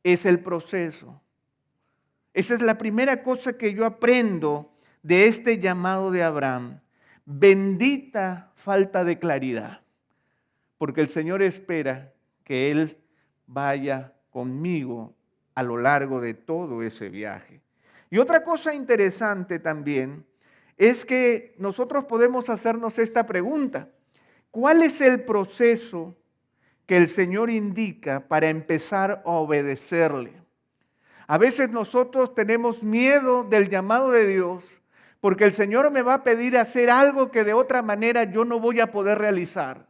A: es el proceso. Esa es la primera cosa que yo aprendo de este llamado de Abraham. Bendita falta de claridad, porque el Señor espera que Él vaya conmigo a lo largo de todo ese viaje. Y otra cosa interesante también es que nosotros podemos hacernos esta pregunta: ¿cuál es el proceso que el Señor indica para empezar a obedecerle? A veces nosotros tenemos miedo del llamado de Dios porque el Señor me va a pedir hacer algo que de otra manera yo no voy a poder realizar.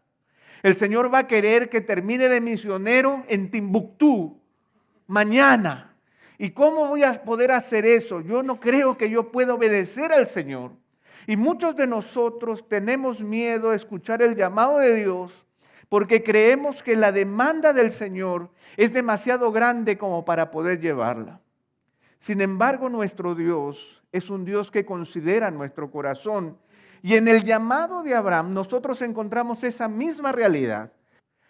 A: El Señor va a querer que termine de misionero en Timbuktu mañana. ¿Y cómo voy a poder hacer eso? Yo no creo que yo pueda obedecer al Señor. Y muchos de nosotros tenemos miedo a escuchar el llamado de Dios porque creemos que la demanda del Señor es demasiado grande como para poder llevarla. Sin embargo, nuestro Dios es un Dios que considera nuestro corazón Y en el llamado de Abraham nosotros encontramos esa misma realidad.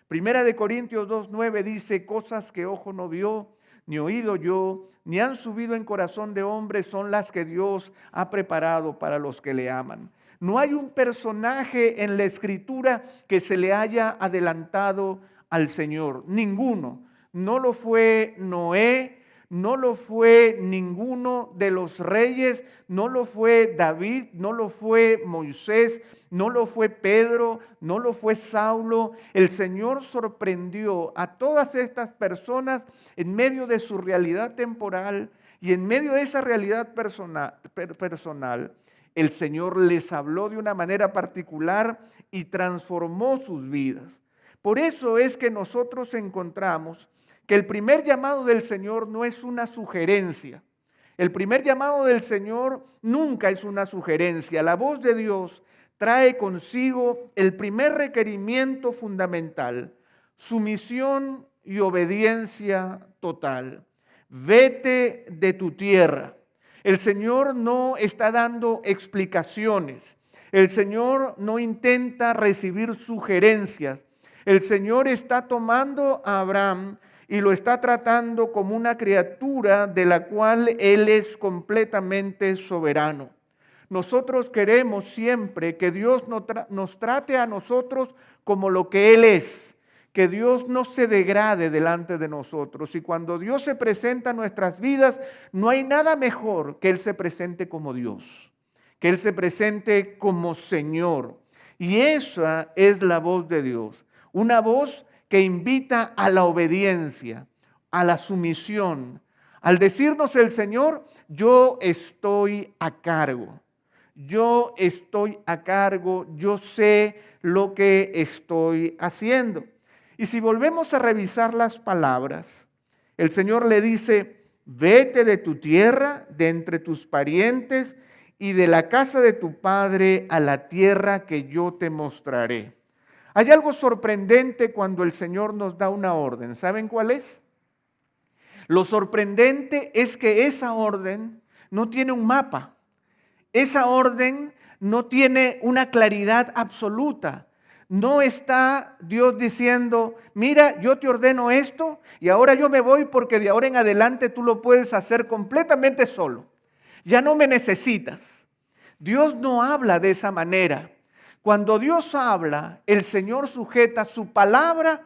A: Primera de Corintios 2:9 dice, cosas que ojo no vio, ni oído yo, ni han subido en corazón de hombre, son las que Dios ha preparado para los que le aman. No hay un personaje en la Escritura que se le haya adelantado al Señor, ninguno. No lo fue Noé, no lo fue ninguno de los reyes, no lo fue David, no lo fue Moisés, no lo fue Pedro, no lo fue Saulo. El Señor sorprendió a todas estas personas en medio de su realidad temporal y en medio de esa realidad personal. El Señor les habló de una manera particular y transformó sus vidas. Por eso es que nosotros encontramos que el primer llamado del Señor no es una sugerencia. El primer llamado del Señor nunca es una sugerencia. La voz de Dios trae consigo el primer requerimiento fundamental, sumisión y obediencia total. Vete de tu tierra. El Señor no está dando explicaciones. El Señor no intenta recibir sugerencias. El Señor está tomando a Abraham y lo está tratando como una criatura de la cual Él es completamente soberano. Nosotros queremos siempre que Dios nos trate a nosotros como lo que Él es, que Dios no se degrade delante de nosotros. Y cuando Dios se presenta en nuestras vidas, no hay nada mejor que Él se presente como Dios, que Él se presente como Señor. Y esa es la voz de Dios, una voz que invita a la obediencia, a la sumisión. Al decirnos el Señor, yo estoy a cargo. Yo estoy a cargo, yo sé lo que estoy haciendo. Y si volvemos a revisar las palabras, el Señor le dice, vete de tu tierra, de entre tus parientes y de la casa de tu padre a la tierra que yo te mostraré. Hay algo sorprendente cuando el Señor nos da una orden. ¿Saben cuál es? Lo sorprendente es que esa orden no tiene un mapa. Esa orden no tiene una claridad absoluta. No está Dios diciendo, mira, yo te ordeno esto y ahora yo me voy porque de ahora en adelante tú lo puedes hacer completamente solo. Ya no me necesitas. Dios no habla de esa manera. Cuando Dios habla, el Señor sujeta su palabra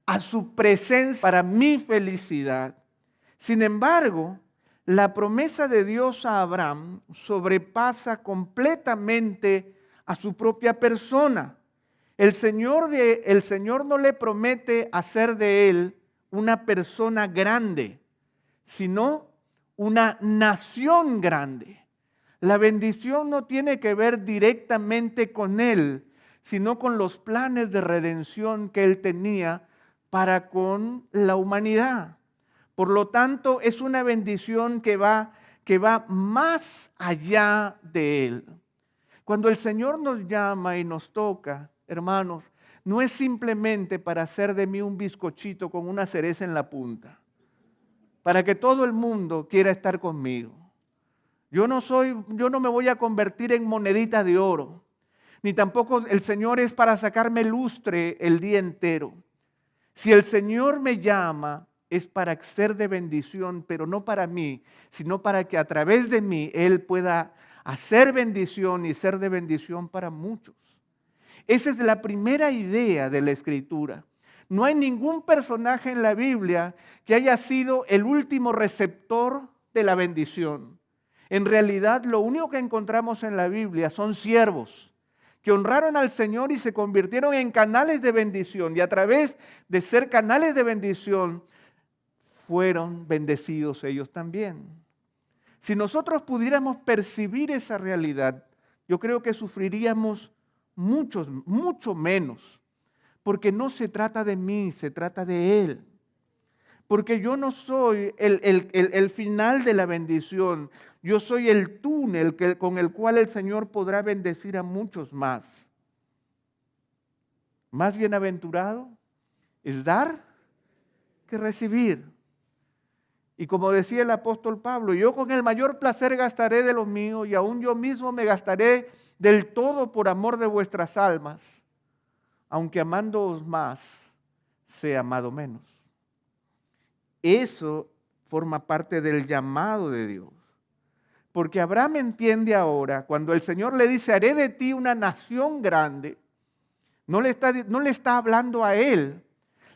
A: a su presencia para mi felicidad. Sin embargo, la promesa de Dios a Abraham sobrepasa completamente a su propia persona. El Señor no le promete hacer de él una persona grande, sino una nación grande. La bendición no tiene que ver directamente con él, sino con los planes de redención que él tenía para con la humanidad. Por lo tanto, es una bendición que va más allá de él. Cuando el Señor nos llama y nos toca, hermanos, no es simplemente para hacer de mí un bizcochito con una cereza en la punta, para que todo el mundo quiera estar conmigo. Yo no me voy a convertir en monedita de oro, ni tampoco el Señor es para sacarme lustre el día entero. Si el Señor me llama, es para ser de bendición, pero no para mí, sino para que a través de mí Él pueda hacer bendición y ser de bendición para muchos. Esa es la primera idea de la Escritura. No hay ningún personaje en la Biblia que haya sido el último receptor de la bendición. En realidad, lo único que encontramos en la Biblia son siervos que honraron al Señor y se convirtieron en canales de bendición. Y a través de ser canales de bendición, fueron bendecidos ellos también. Si nosotros pudiéramos percibir esa realidad, yo creo que sufriríamos mucho menos, porque no se trata de mí, se trata de Él. Porque yo no soy el final de la bendición, yo soy el túnel con el cual el Señor podrá bendecir a muchos más. Más bienaventurado es dar que recibir. Y como decía el apóstol Pablo, yo con el mayor placer gastaré de lo mío y aún yo mismo me gastaré del todo por amor de vuestras almas, aunque amándoos más, sea amado menos. Eso forma parte del llamado de Dios. Porque Abraham entiende ahora, cuando el Señor le dice, haré de ti una nación grande, no le está hablando a él.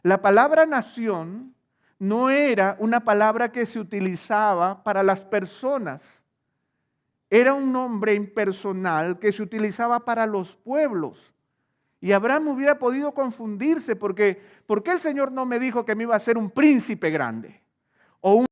A: La palabra nación no era una palabra que se utilizaba para las personas. Era un nombre impersonal que se utilizaba para los pueblos. Y Abraham hubiera podido confundirse porque ¿por qué el Señor no me dijo que me iba a ser un príncipe grande? O un